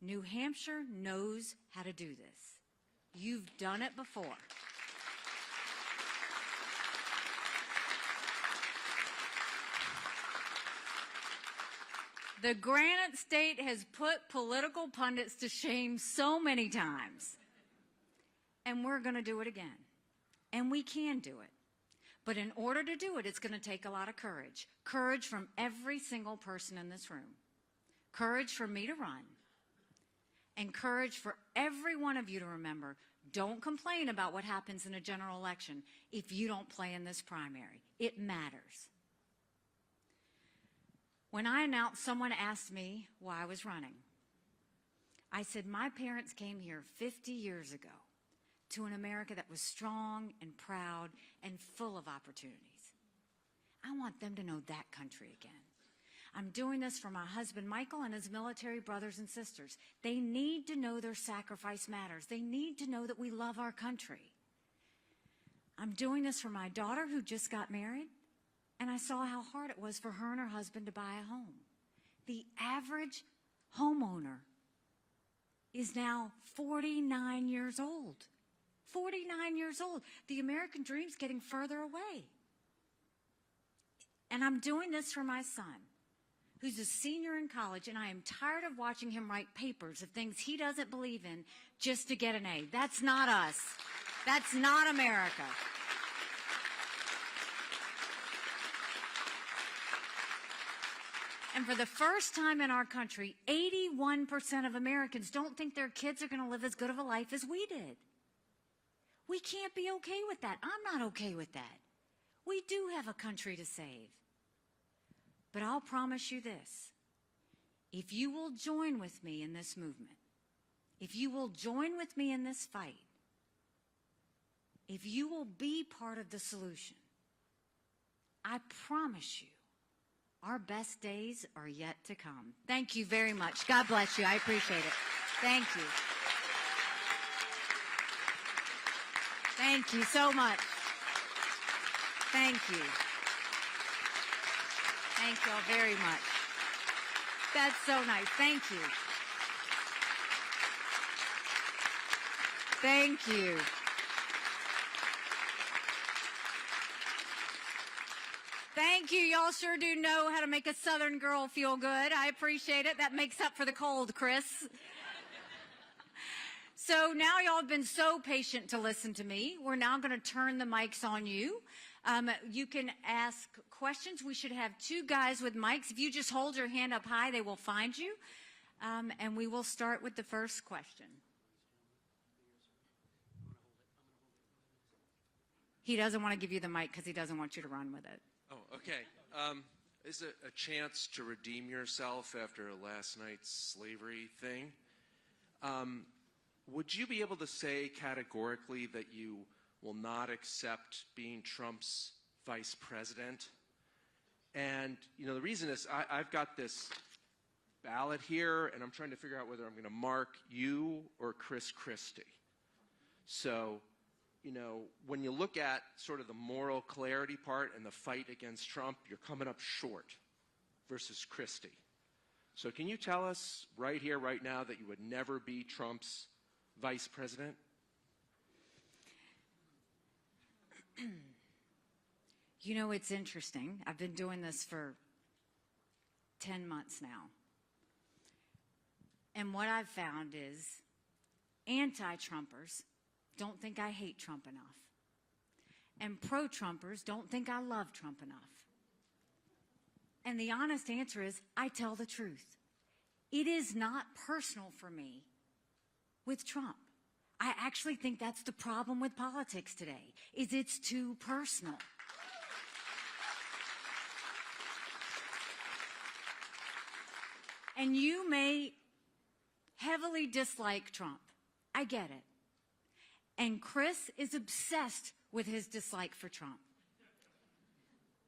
New Hampshire knows how to do this. You've done it before. The Granite State has put political pundits to shame so many times. And we're going to do it again. And we can do it. But in order to do it, it's going to take a lot of courage. Courage from every single person in this room. Courage for me to run. And courage for every one of you to remember, don't complain about what happens in a general election if you don't play in this primary. It matters. When I announced, someone asked me why I was running. I said, my parents came here 50 years ago to an America that was strong and proud and full of opportunities. I want them to know that country again. I'm doing this for my husband, Michael, and his military brothers and sisters. They need to know their sacrifice matters. They need to know that we love our country. I'm doing this for my daughter who just got married, and I saw how hard it was for her and her husband to buy a home. The average homeowner is now 49 years old. 49 years old. The American dream's getting further away. And I'm doing this for my son, who's a senior in college, and I am tired of watching him write papers of things he doesn't believe in just to get an A. That's not us. That's not America. And for the first time in our country, 81% of Americans don't think their kids are going to live as good of a life as we did. We can't be okay with that. I'm not okay with that. We do have a country to save. But I'll promise you this. If you will join with me in this movement, if you will join with me in this fight, if you will be part of the solution, I promise you, our best days are yet to come. Thank you very much. God bless you. I appreciate it. Thank you. Thank you so much. Thank you. Thank you all very much. That's so nice. Thank you. Thank you. Thank you. Y'all sure do know how to make a Southern girl feel good. I appreciate it. That makes up for the cold, Chris. So now y'all have been so patient to listen to me. We're now going to turn the mics on you. You can ask questions. We should have two guys with mics. If you just hold your hand up high, they will find you. And we will start with the first question. He doesn't want to give you the mic because he doesn't want you to run with it. Oh, okay. Is it a chance to redeem yourself after last night's slavery thing? Would you be able to say categorically that you will not accept being Trump's vice president? And, you know, the reason is I've got this ballot here, and I'm trying to figure out whether I'm going to mark you or Chris Christie. So, you know, when you look at sort of the moral clarity part and the fight against Trump, you're coming up short versus Christie. So can you tell us right here, right now, that you would never be Trump's vice president? You know, it's interesting. I've been doing this for 10 months now. And what I've found is anti-Trumpers don't think I hate Trump enough. And pro-Trumpers don't think I love Trump enough. And the honest answer is, I tell the truth. It is not personal for me with Trump. I actually think that's the problem with politics today, is it's too personal. And you may heavily dislike Trump. I get it. And Chris is obsessed with his dislike for Trump.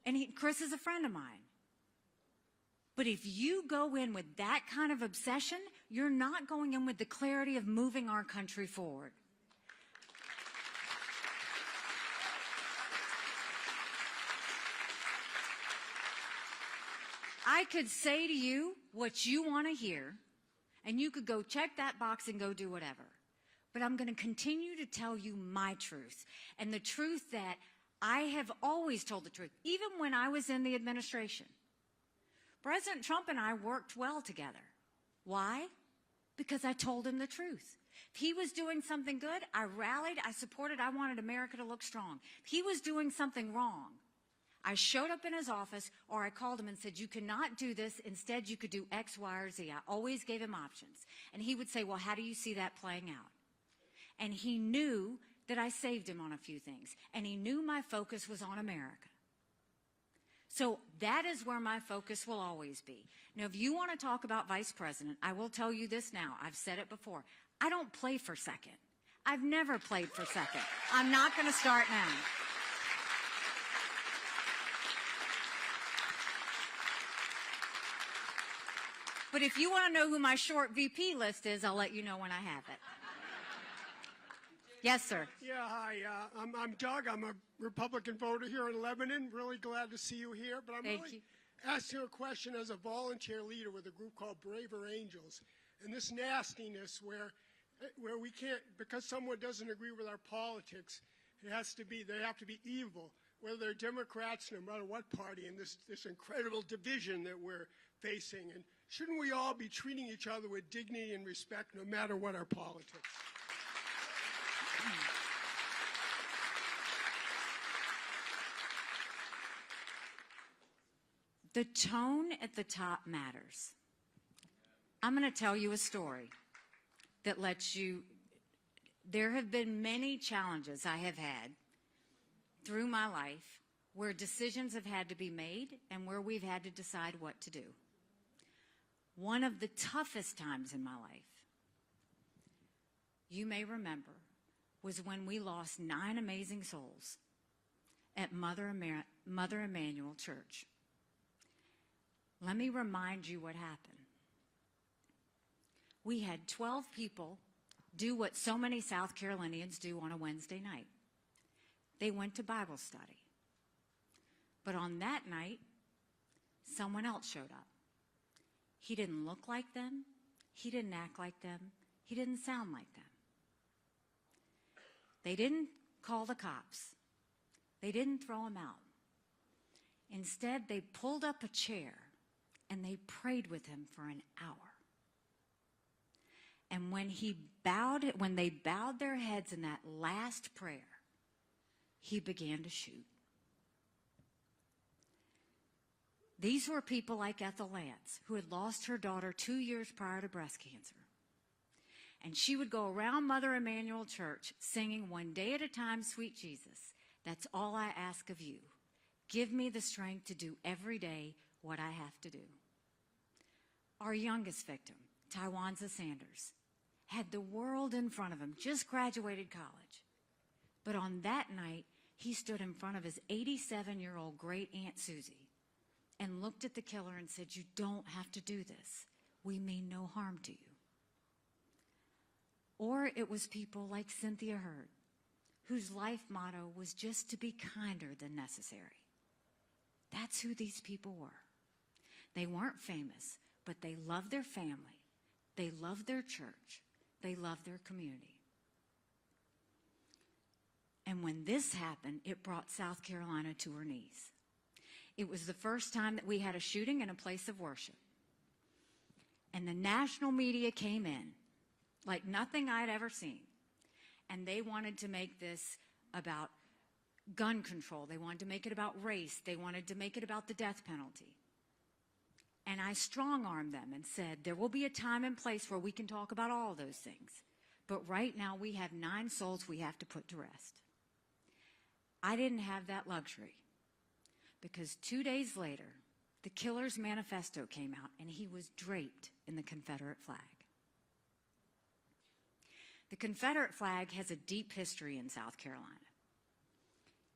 And Chris is a friend of mine. But if you go in with that kind of obsession, you're not going in with the clarity of moving our country forward. I could say to you what you want to hear, and you could go check that box and go do whatever. But I'm going to continue to tell you my truth, and the truth that I have always told the truth, even when I was in the administration. President Trump and I worked well together. Why? because I told him the truth. If he was doing something good, I rallied, I supported, I wanted America to look strong. If he was doing something wrong, I showed up in his office or I called him and said, you cannot do this. Instead, you could do X, Y, or Z. I always gave him options. And he would say, well, how do you see that playing out? And he knew that I saved him on a few things. And he knew my focus was on America. So that is where my focus will always be. Now, if you want to talk about vice president, I will tell you this now. I've said it before. I don't play for second. I've never played for second. I'm not going to start now. But if you want to know who my short VP list is, I'll let you know when I have it. Yes, sir. Yeah, hi. I'm Doug. I'm a Republican voter here in Lebanon. Really glad to see you here. But I'm really asking a question as a volunteer leader with a group called Braver Angels. And this nastiness where we can't, because someone doesn't agree with our politics, they have to be evil, whether they're Democrats, no matter what party, in this incredible division that we're facing. And shouldn't we all be treating each other with dignity and respect, no matter what our politics? The tone at the top matters. I'm going to tell you a story that lets you, there have been many challenges I have had through my life where decisions have had to be made and where we've had to decide what to do. One of the toughest times in my life, you may remember, was when we lost 9 amazing souls at Mother Emanuel Church. Let me remind you what happened. We had 12 people do what so many South Carolinians do on a Wednesday night. They went to Bible study. But on that night, someone else showed up. He didn't look like them. He didn't act like them. He didn't sound like them. They didn't call the cops. They didn't throw him out. Instead, they pulled up a chair and they prayed with him for an hour. And when they bowed their heads in that last prayer, he began to shoot. These were people like Ethel Lance, who had lost her daughter 2 years prior to breast cancer. And she would go around Mother Emanuel Church singing, "One day at a time, sweet Jesus, that's all I ask of you. Give me the strength to do every day what I have to do." Our youngest victim, Tywanza Sanders, had the world in front of him, just graduated college. But on that night, he stood in front of his 87-year-old great-aunt Susie and looked at the killer and said, "You don't have to do this. We mean no harm to you." Or it was people like Cynthia Hurd, whose life motto was just to be kinder than necessary. That's who these people were. They weren't famous, but they loved their family. They loved their church. They loved their community. And when this happened, it brought South Carolina to her knees. It was the first time that we had a shooting in a place of worship. And the national media came in like nothing I'd ever seen. And they wanted to make this about gun control. They wanted to make it about race. They wanted to make it about the death penalty. And I strong-armed them and said, there will be a time and place where we can talk about all those things. But right now we have 9 souls we have to put to rest. I didn't have that luxury because 2 days later, the killer's manifesto came out and he was draped in the Confederate flag. The Confederate flag has a deep history in South Carolina.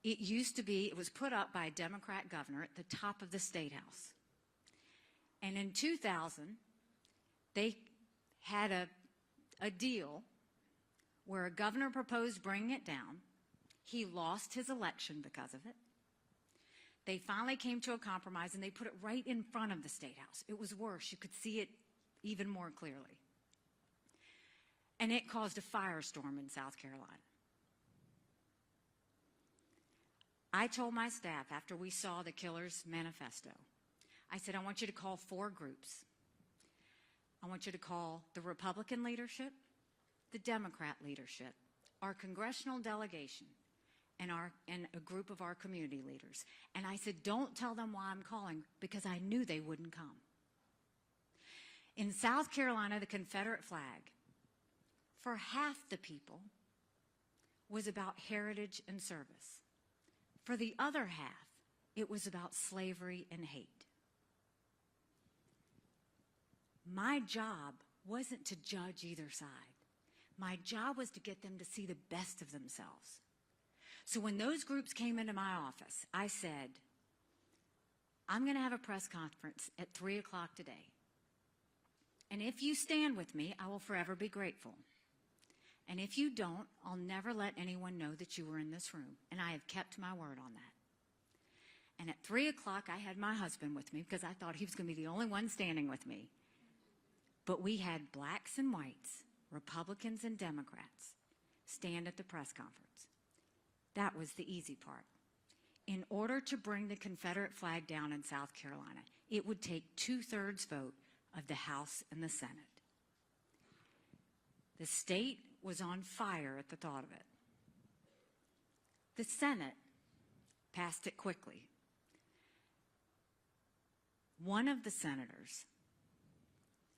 It was put up by a Democrat governor at the top of the State House. And in 2000, they had a deal where a governor proposed bringing it down. He lost his election because of it. They finally came to a compromise, and they put it right in front of the State House. It was worse. You could see it even more clearly. And it caused a firestorm in South Carolina. I told my staff after we saw the killer's manifesto, I said, I want you to call 4 groups. I want you to call the Republican leadership, the Democrat leadership, our congressional delegation, and a group of our community leaders. And I said, don't tell them why I'm calling, because I knew they wouldn't come. In South Carolina, the Confederate flag, for half the people, was about heritage and service. For the other half, it was about slavery and hate. My job wasn't to judge either side. My job was to get them to see the best of themselves. So when those groups came into my office, I said, I'm going to have a press conference at 3 o'clock today. And if you stand with me, I will forever be grateful. And if you don't, I'll never let anyone know that you were in this room. And I have kept my word on that. And at 3 o'clock, I had my husband with me because I thought he was going to be the only one standing with me. But we had blacks and whites, Republicans and Democrats, stand at the press conference. That was the easy part. In order to bring the Confederate flag down in South Carolina, it would take 2/3 vote of the House and the Senate. The state was on fire at the thought of it. The Senate passed it quickly. One of the senators,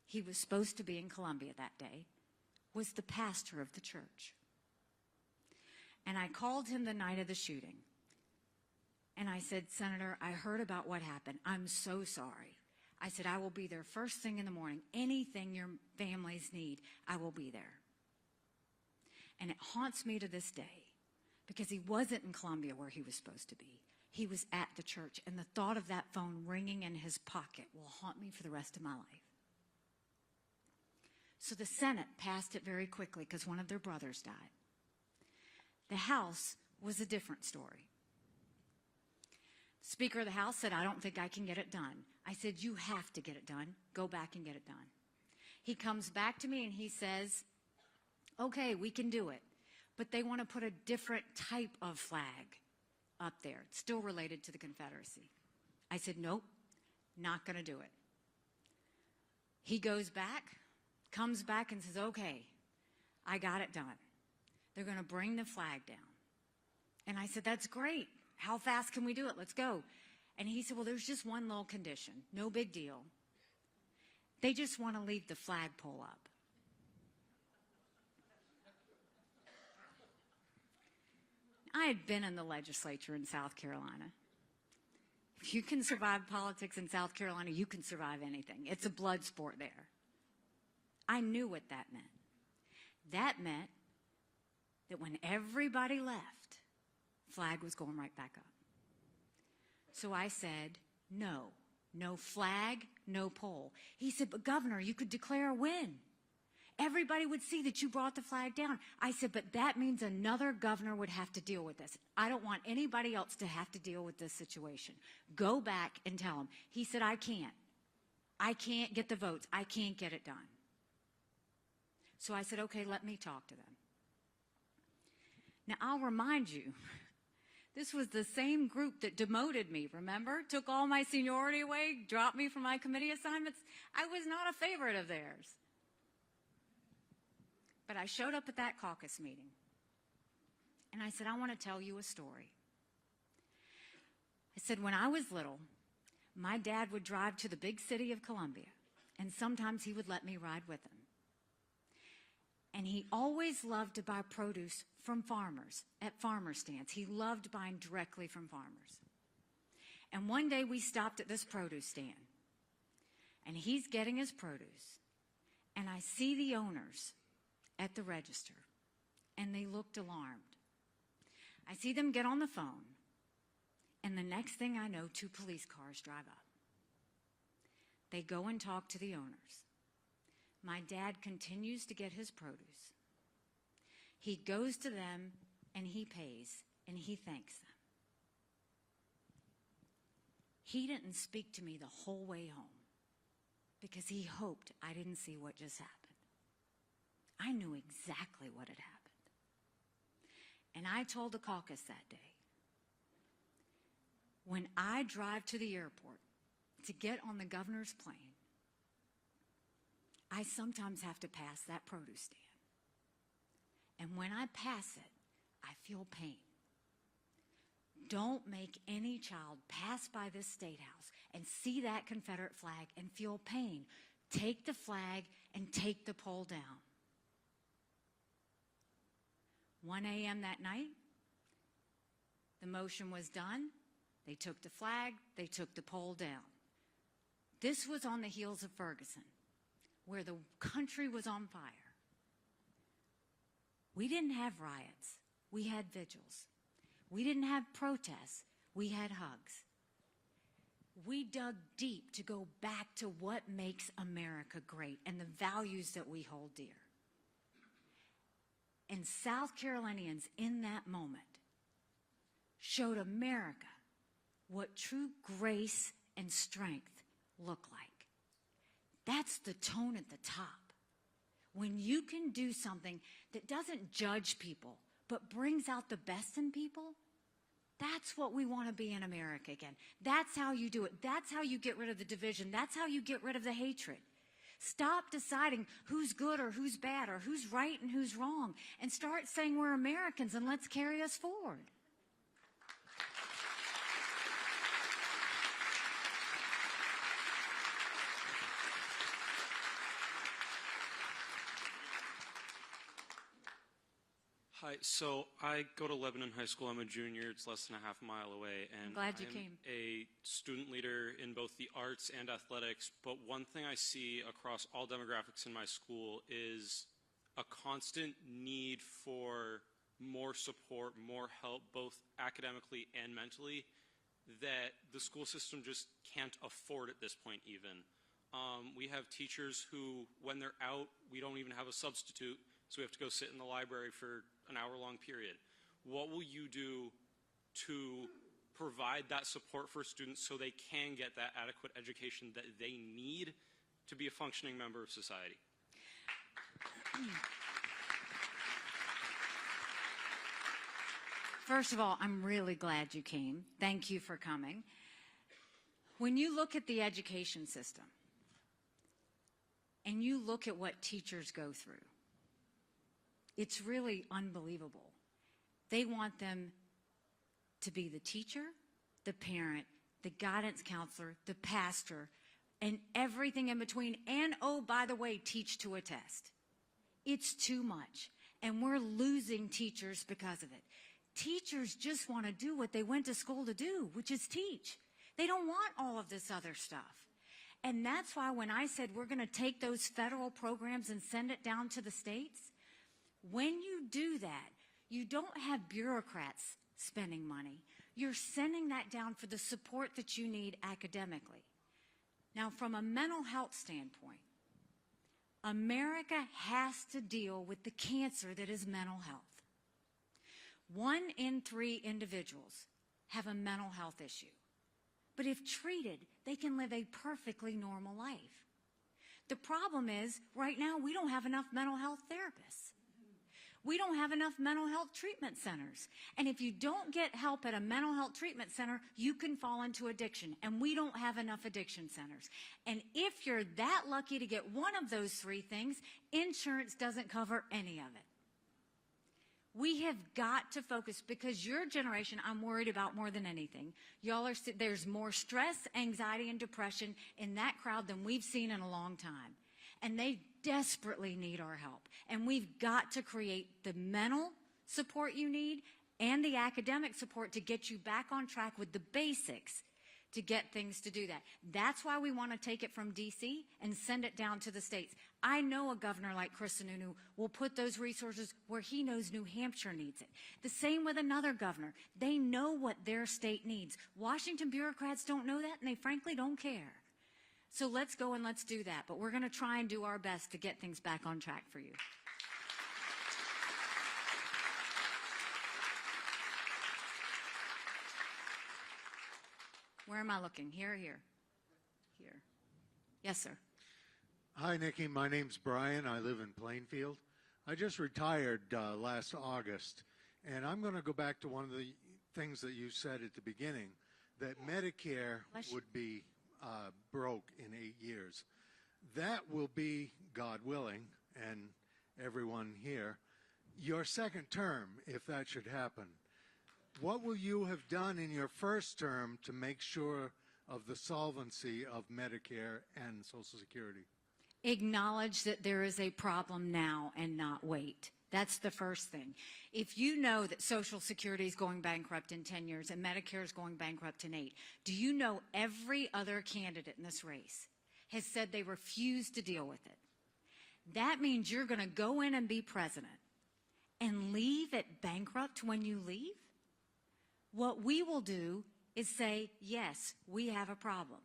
he was supposed to be in Columbia that day, was the pastor of the church. And I called him the night of the shooting. And I said, Senator, I heard about what happened. I'm so sorry. I said, I will be there first thing in the morning. Anything your families need, I will be there. And it haunts me to this day because he wasn't in Columbia where he was supposed to be. He was at the church. And the thought of that phone ringing in his pocket will haunt me for the rest of my life. So the Senate passed it very quickly because one of their brothers died. The House was a different story. Speaker of the House said, I don't think I can get it done. I said, you have to get it done. Go back and get it done. He comes back to me and he says, okay, we can do it. But they want to put a different type of flag up there. It's still related to the Confederacy. I said, nope, not going to do it. He goes back, comes back and says, okay, I got it done. They're going to bring the flag down. And I said, that's great. How fast can we do it? Let's go. And he said, well, there's just one little condition. No big deal. They just want to leave the flagpole up. I had been in the legislature in South Carolina. If you can survive politics in South Carolina, you can survive anything. It's a blood sport there. I knew what that meant. That meant that when everybody left, flag was going right back up. So I said, no flag, no pole. He said, but Governor, you could declare a win. Everybody would see that you brought the flag down. I said, but that means another governor would have to deal with this. I don't want anybody else to have to deal with this situation. Go back and tell him. He said, I can't. I can't get the votes. I can't get it done. So I said, okay, let me talk to them. Now, I'll remind you, this was the same group that demoted me, remember? Took all my seniority away, dropped me from my committee assignments. I was not a favorite of theirs. But I showed up at that caucus meeting, and I said, I want to tell you a story. I said, when I was little, my dad would drive to the big city of Columbia, and sometimes he would let me ride with him. And he always loved to buy produce from farmers, at farmer stands. He loved buying directly from farmers. And one day we stopped at this produce stand, and he's getting his produce, and I see the owners at the register, and they looked alarmed. I see them get on the phone, and the next thing I know, 2 police cars drive up. They go and talk to the owners. My dad continues to get his produce. He goes to them, and he pays, and he thanks them. He didn't speak to me the whole way home because he hoped I didn't see what just happened. I knew exactly what had happened. And I told the caucus that day, when I drive to the airport to get on the governor's plane, I sometimes have to pass that produce stand. And when I pass it, I feel pain. Don't make any child pass by this State House and see that Confederate flag and feel pain. Take the flag and take the pole down. 1 a.m. that night, the motion was done. They took the flag, they took the pole down. This was on the heels of Ferguson, where the country was on fire. We didn't have riots, we had vigils. We didn't have protests, we had hugs. We dug deep to go back to what makes America great and the values that we hold dear. And South Carolinians in that moment showed America what true grace and strength look like. That's the tone at the top. When you can do something that doesn't judge people, but brings out the best in people, that's what we want to be in America again. That's how you do it. That's how you get rid of the division. That's how you get rid of the hatred. Stop deciding who's good or who's bad or who's right and who's wrong, and start saying we're Americans and let's carry us forward. Hi, so I go to Lebanon High School. I'm a junior. It's less than a half mile away. And I'm glad you I'm came. a student leader in both the arts and athletics. But one thing I see across all demographics in my school is a constant need for more support, more help, both academically and mentally, that the school system just can't afford at this point even. We have teachers who, when they're out, we don't even have a substitute, so we have to go sit in the library for an hour-long period. What will you do to provide that support for students so they can get that adequate education that they need to be a functioning member of society? First of all, I'm really glad you came. Thank you for coming. When you look at the education system and you look at what teachers go through, it's really unbelievable. They want them to be the teacher, the parent, the guidance counselor, the pastor, and everything in between. And, oh, by the way, teach to a test. It's too much. And we're losing teachers because of it. Teachers just want to do what they went to school to do, which is teach. They don't want all of this other stuff. And that's why when I said we're going to take those federal programs and send it down to the states, when you do that, you don't have bureaucrats spending money. You're sending that down for the support that you need academically. Now, from a mental health standpoint, America has to deal with the cancer that is mental health. 1 in 3 individuals have a mental health issue. But if treated, they can live a perfectly normal life. The problem is, right now, we don't have enough mental health therapists. We don't have enough mental health treatment centers. And if you don't get help at a mental health treatment center, you can fall into addiction. And we don't have enough addiction centers. And if you're that lucky to get one of those 3 things, insurance doesn't cover any of it. We have got to focus, because your generation, I'm worried about more than anything. There's more stress, anxiety, and depression in that crowd than we've seen in a long time. And they desperately need our help. And we've got to create the mental support you need and the academic support to get you back on track with the basics to get things to do that. That's why we want to take it from D.C. and send it down to the states. I know a governor like Chris Sununu will put those resources where he knows New Hampshire needs it. The same with another governor. They know what their state needs. Washington bureaucrats don't know that, and they frankly don't care. So let's go and let's do that. But we're going to try and do our best to get things back on track for you. Where am I looking? Here or here? Here. Yes, sir. Hi, Nikki. My name's Brian. I live in Plainfield. I just retired last August, and I'm going to go back to one of the things that you said at the beginning, that Medicare would be broke in 8 years. That will be, God willing, and everyone here, your second term, if that should happen. What will you have done in your first term to make sure of the solvency of Medicare and Social Security? Acknowledge that there is a problem now and not wait. That's the first thing. If you know that Social Security is going bankrupt in 10 years and Medicare is going bankrupt in 8, do you know every other candidate in this race has said they refuse to deal with it? That means you're going to go in and be president and leave it bankrupt when you leave? What we will do is say, yes, we have a problem.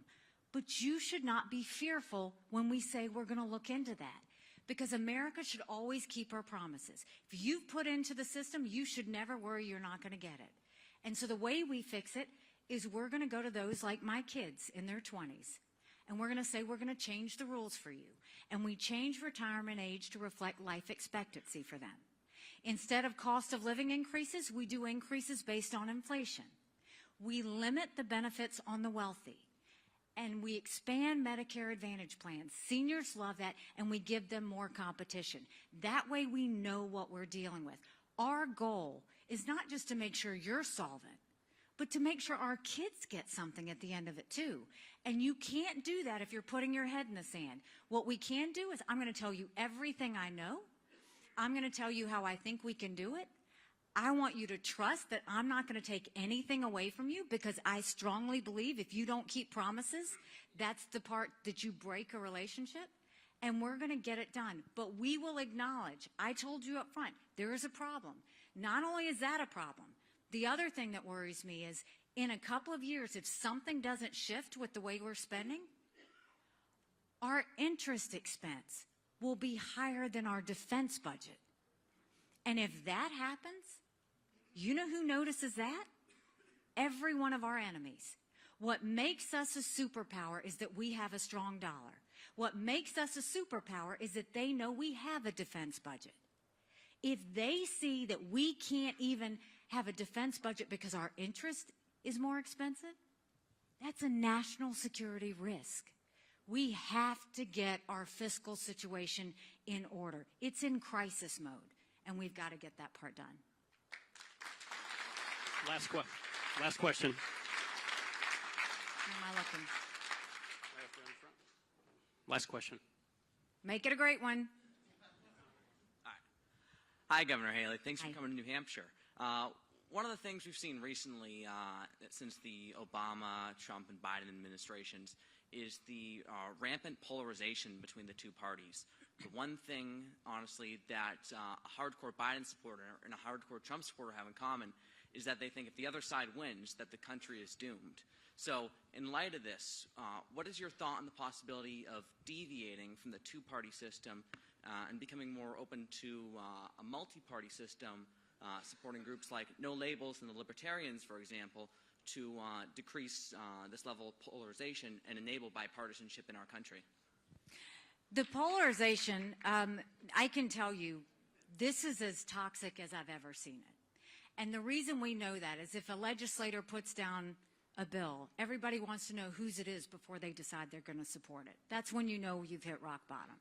But you should not be fearful when we say we're going to look into that, because America should always keep her promises. If you've put into the system, you should never worry you're not going to get it. And so the way we fix it is we're going to go to those like my kids in their 20s, and we're going to say we're going to change the rules for you. And we change retirement age to reflect life expectancy for them. Instead of cost of living increases, we do increases based on inflation. We limit the benefits on the wealthy. And we expand Medicare Advantage plans. Seniors love that, and we give them more competition. That way we know what we're dealing with. Our goal is not just to make sure you're solvent, but to make sure our kids get something at the end of it too. And you can't do that if you're putting your head in the sand. What we can do is I'm going to tell you everything I know. I'm going to tell you how I think we can do it. I want you to trust that I'm not going to take anything away from you, because I strongly believe if you don't keep promises, that's the part that you break a relationship, and we're going to get it done. But we will acknowledge, I told you up front, there is a problem. Not only is that a problem, the other thing that worries me is in a couple of years, if something doesn't shift with the way we're spending, our interest expense will be higher than our defense budget. And if that happens, you know who notices that? Every one of our enemies. What makes us a superpower is that we have a strong dollar. What makes us a superpower is that they know we have a defense budget. If they see that we can't even have a defense budget because our interest is more expensive, that's a national security risk. We have to get our fiscal situation in order. It's in crisis mode, and we've got to get that part done. Last question. Where am I looking? Last question. Make it a great one. Hi, Governor Haley. Thanks Hi. for coming to New Hampshire. One of the things we've seen recently since the Obama, Trump, and Biden administrations is the rampant polarization between the two parties. The one thing, honestly, that a hardcore Biden supporter and a hardcore Trump supporter have in common is that they think if the other side wins, that the country is doomed. So in light of this, what is your thought on the possibility of deviating from the two-party system and becoming more open to a multi-party system, supporting groups like No Labels and the Libertarians, for example, to decrease this level of polarization and enable bipartisanship in our country? The polarization, I can tell you, this is as toxic as I've ever seen it. And the reason we know that is if a legislator puts down a bill, everybody wants to know whose it is before they decide they're going to support it. That's when you know you've hit rock bottom.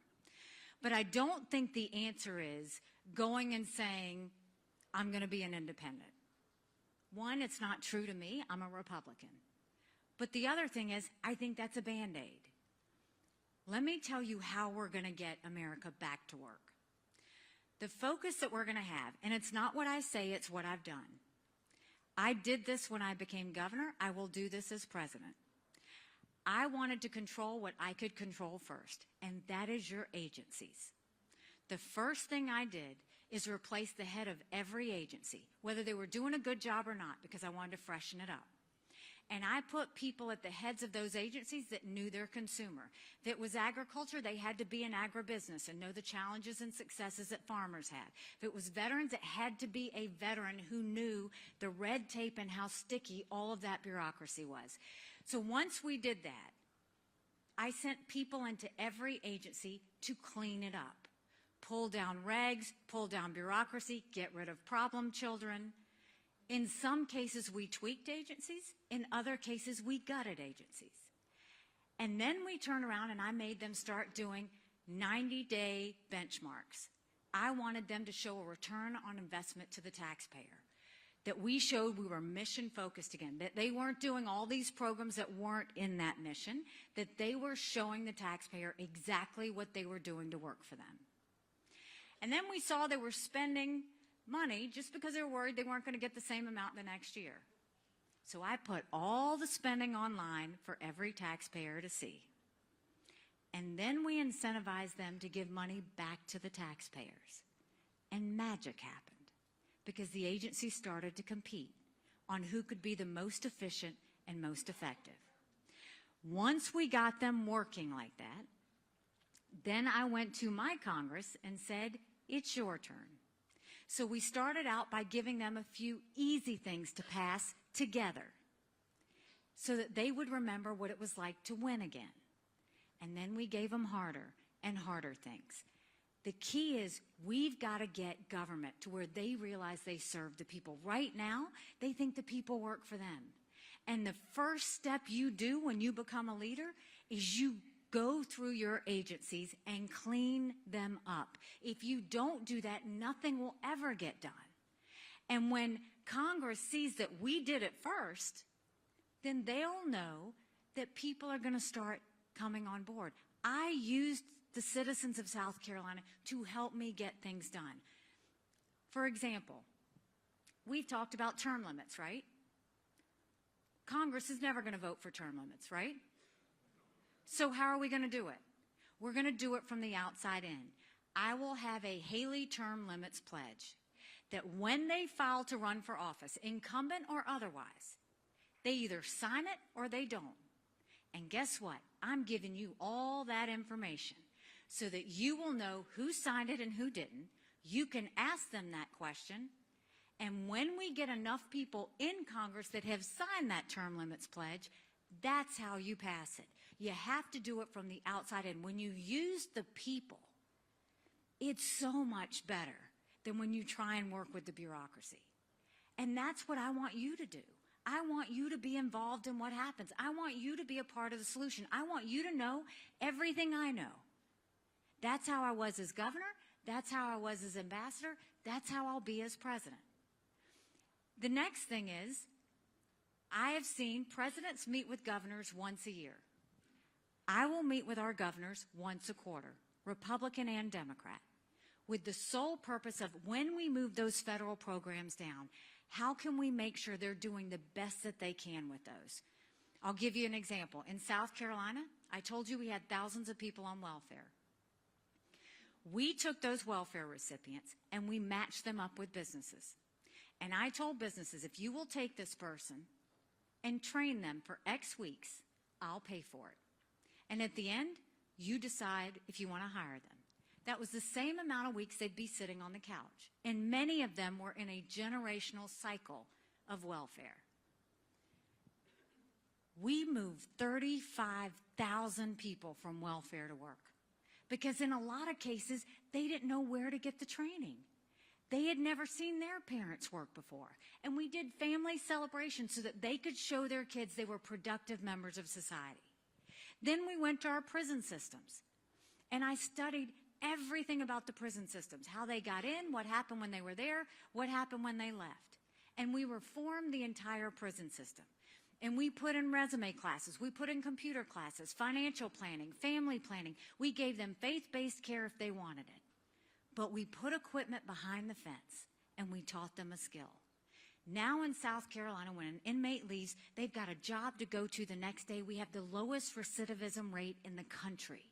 But I don't think the answer is going and saying, I'm going to be an independent. One, it's not true to me. I'm a Republican. But the other thing is, I think that's a Band-Aid. Let me tell you how we're going to get America back to work. The focus that we're going to have, and it's not what I say, it's what I've done. I did this when I became governor. I will do this as president. I wanted to control what I could control first, and that is your agencies. The first thing I did is replace the head of every agency, whether they were doing a good job or not, because I wanted to freshen it up. And I put people at the heads of those agencies that knew their consumer. If it was agriculture, they had to be in agribusiness and know the challenges and successes that farmers had. If it was veterans, it had to be a veteran who knew the red tape and how sticky all of that bureaucracy was. So once we did that, I sent people into every agency to clean it up. Pull down regs, pull down bureaucracy, get rid of problem children. In some cases, we tweaked agencies. In other cases, we gutted agencies. And then we turned around and I made them start doing 90-day benchmarks. I wanted them to show a return on investment to the taxpayer, that we showed we were mission focused again, that they weren't doing all these programs that weren't in that mission, that they were showing the taxpayer exactly what they were doing to work for them. And then we saw they were spending money just because they were worried they weren't going to get the same amount the next year. So I put all the spending online for every taxpayer to see. And then we incentivized them to give money back to the taxpayers. And magic happened, because the agency started to compete on who could be the most efficient and most effective. Once we got them working like that, then I went to my Congress and said, it's your turn. So we started out by giving them a few easy things to pass together so that they would remember what it was like to win again. And then we gave them harder and harder things. The key is we've got to get government to where they realize they serve the people. Right now, they think the people work for them. And the first step you do when you become a leader is you go through your agencies and clean them up. If you don't do that, nothing will ever get done. And when Congress sees that we did it first, then they'll know that people are going to start coming on board. I used the citizens of South Carolina to help me get things done. For example, we've talked about term limits, right? Congress is never going to vote for term limits, right? So how are we going to do it? We're going to do it from the outside in. I will have a Haley term limits pledge that when they file to run for office, incumbent or otherwise, they either sign it or they don't. And guess what? I'm giving you all that information so that you will know who signed it and who didn't. You can ask them that question. And when we get enough people in Congress that have signed that term limits pledge, that's how you pass it. You have to do it from the outside in. When you use the people, it's so much better than when you try and work with the bureaucracy. And that's what I want you to do. I want you to be involved in what happens. I want you to be a part of the solution. I want you to know everything I know. That's how I was as governor. That's how I was as ambassador. That's how I'll be as president. The next thing is, I have seen presidents meet with governors once a year. I will meet with our governors once a quarter, Republican and Democrat, with the sole purpose of when we move those federal programs down, how can we make sure they're doing the best that they can with those? I'll give you an example. In South Carolina, I told you we had thousands of people on welfare. We took those welfare recipients and we matched them up with businesses. And I told businesses, if you will take this person and train them for X weeks, I'll pay for it. And at the end, you decide if you want to hire them. That was the same amount of weeks they'd be sitting on the couch. And many of them were in a generational cycle of welfare. We moved 35,000 people from welfare to work because in a lot of cases, they didn't know where to get the training. They had never seen their parents work before. And we did family celebrations so that they could show their kids they were productive members of society. Then we went to our prison systems, and I studied everything about the prison systems, how they got in, what happened when they were there, what happened when they left. And we reformed the entire prison system. And we put in resume classes, we put in computer classes, financial planning, family planning. We gave them faith-based care if they wanted it. But we put equipment behind the fence, and we taught them a skill. Now in South Carolina, when an inmate leaves, they've got a job to go to the next day. We have the lowest recidivism rate in the country.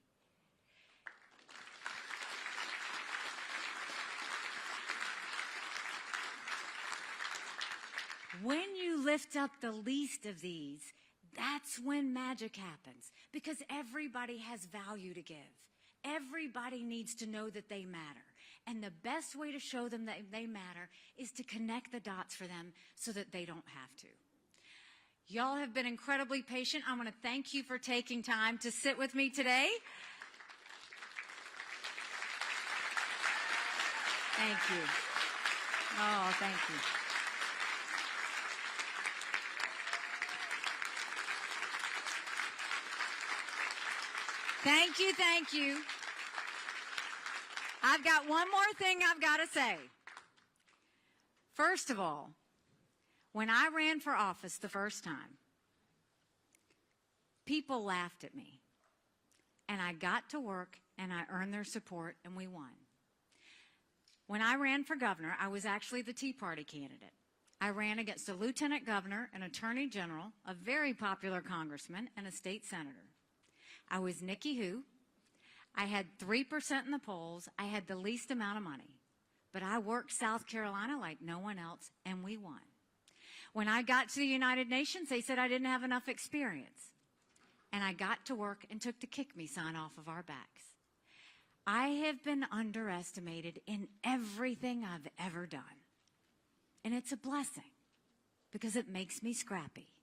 When you lift up the least of these, that's when magic happens, because everybody has value to give. Everybody needs to know that they matter. And the best way to show them that they matter is to connect the dots for them so that they don't have to. Y'all have been incredibly patient. I want to thank you for taking time to sit with me today. Thank you. Oh, thank you. Thank you, thank you. I've got one more thing I've got to say. First of all, when I ran for office the first time, people laughed at me. And I got to work, and I earned their support, and we won. When I ran for governor, I was actually the Tea Party candidate. I ran against a lieutenant governor, an attorney general, a very popular congressman, and a state senator. I was Nikki Who. I had 3% in the polls. I had the least amount of money. But I worked South Carolina like no one else, and we won. When I got to the United Nations, they said I didn't have enough experience. And I got to work and took the kick me sign off of our backs. I have been underestimated in everything I've ever done. And it's a blessing because it makes me scrappy.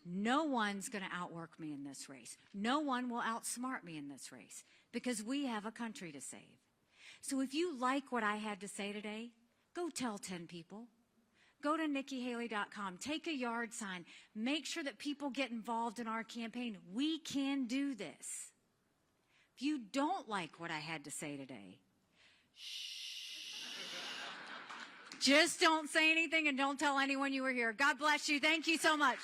No one's going to outwork me in this race. No one will outsmart me in this race because we have a country to save. So if you like what I had to say today, go tell 10 people. Go to NikkiHaley.com. Take a yard sign. Make sure that people get involved in our campaign. We can do this. If you don't like what I had to say today, shh. Just don't say anything and don't tell anyone you were here. God bless you. Thank you so much.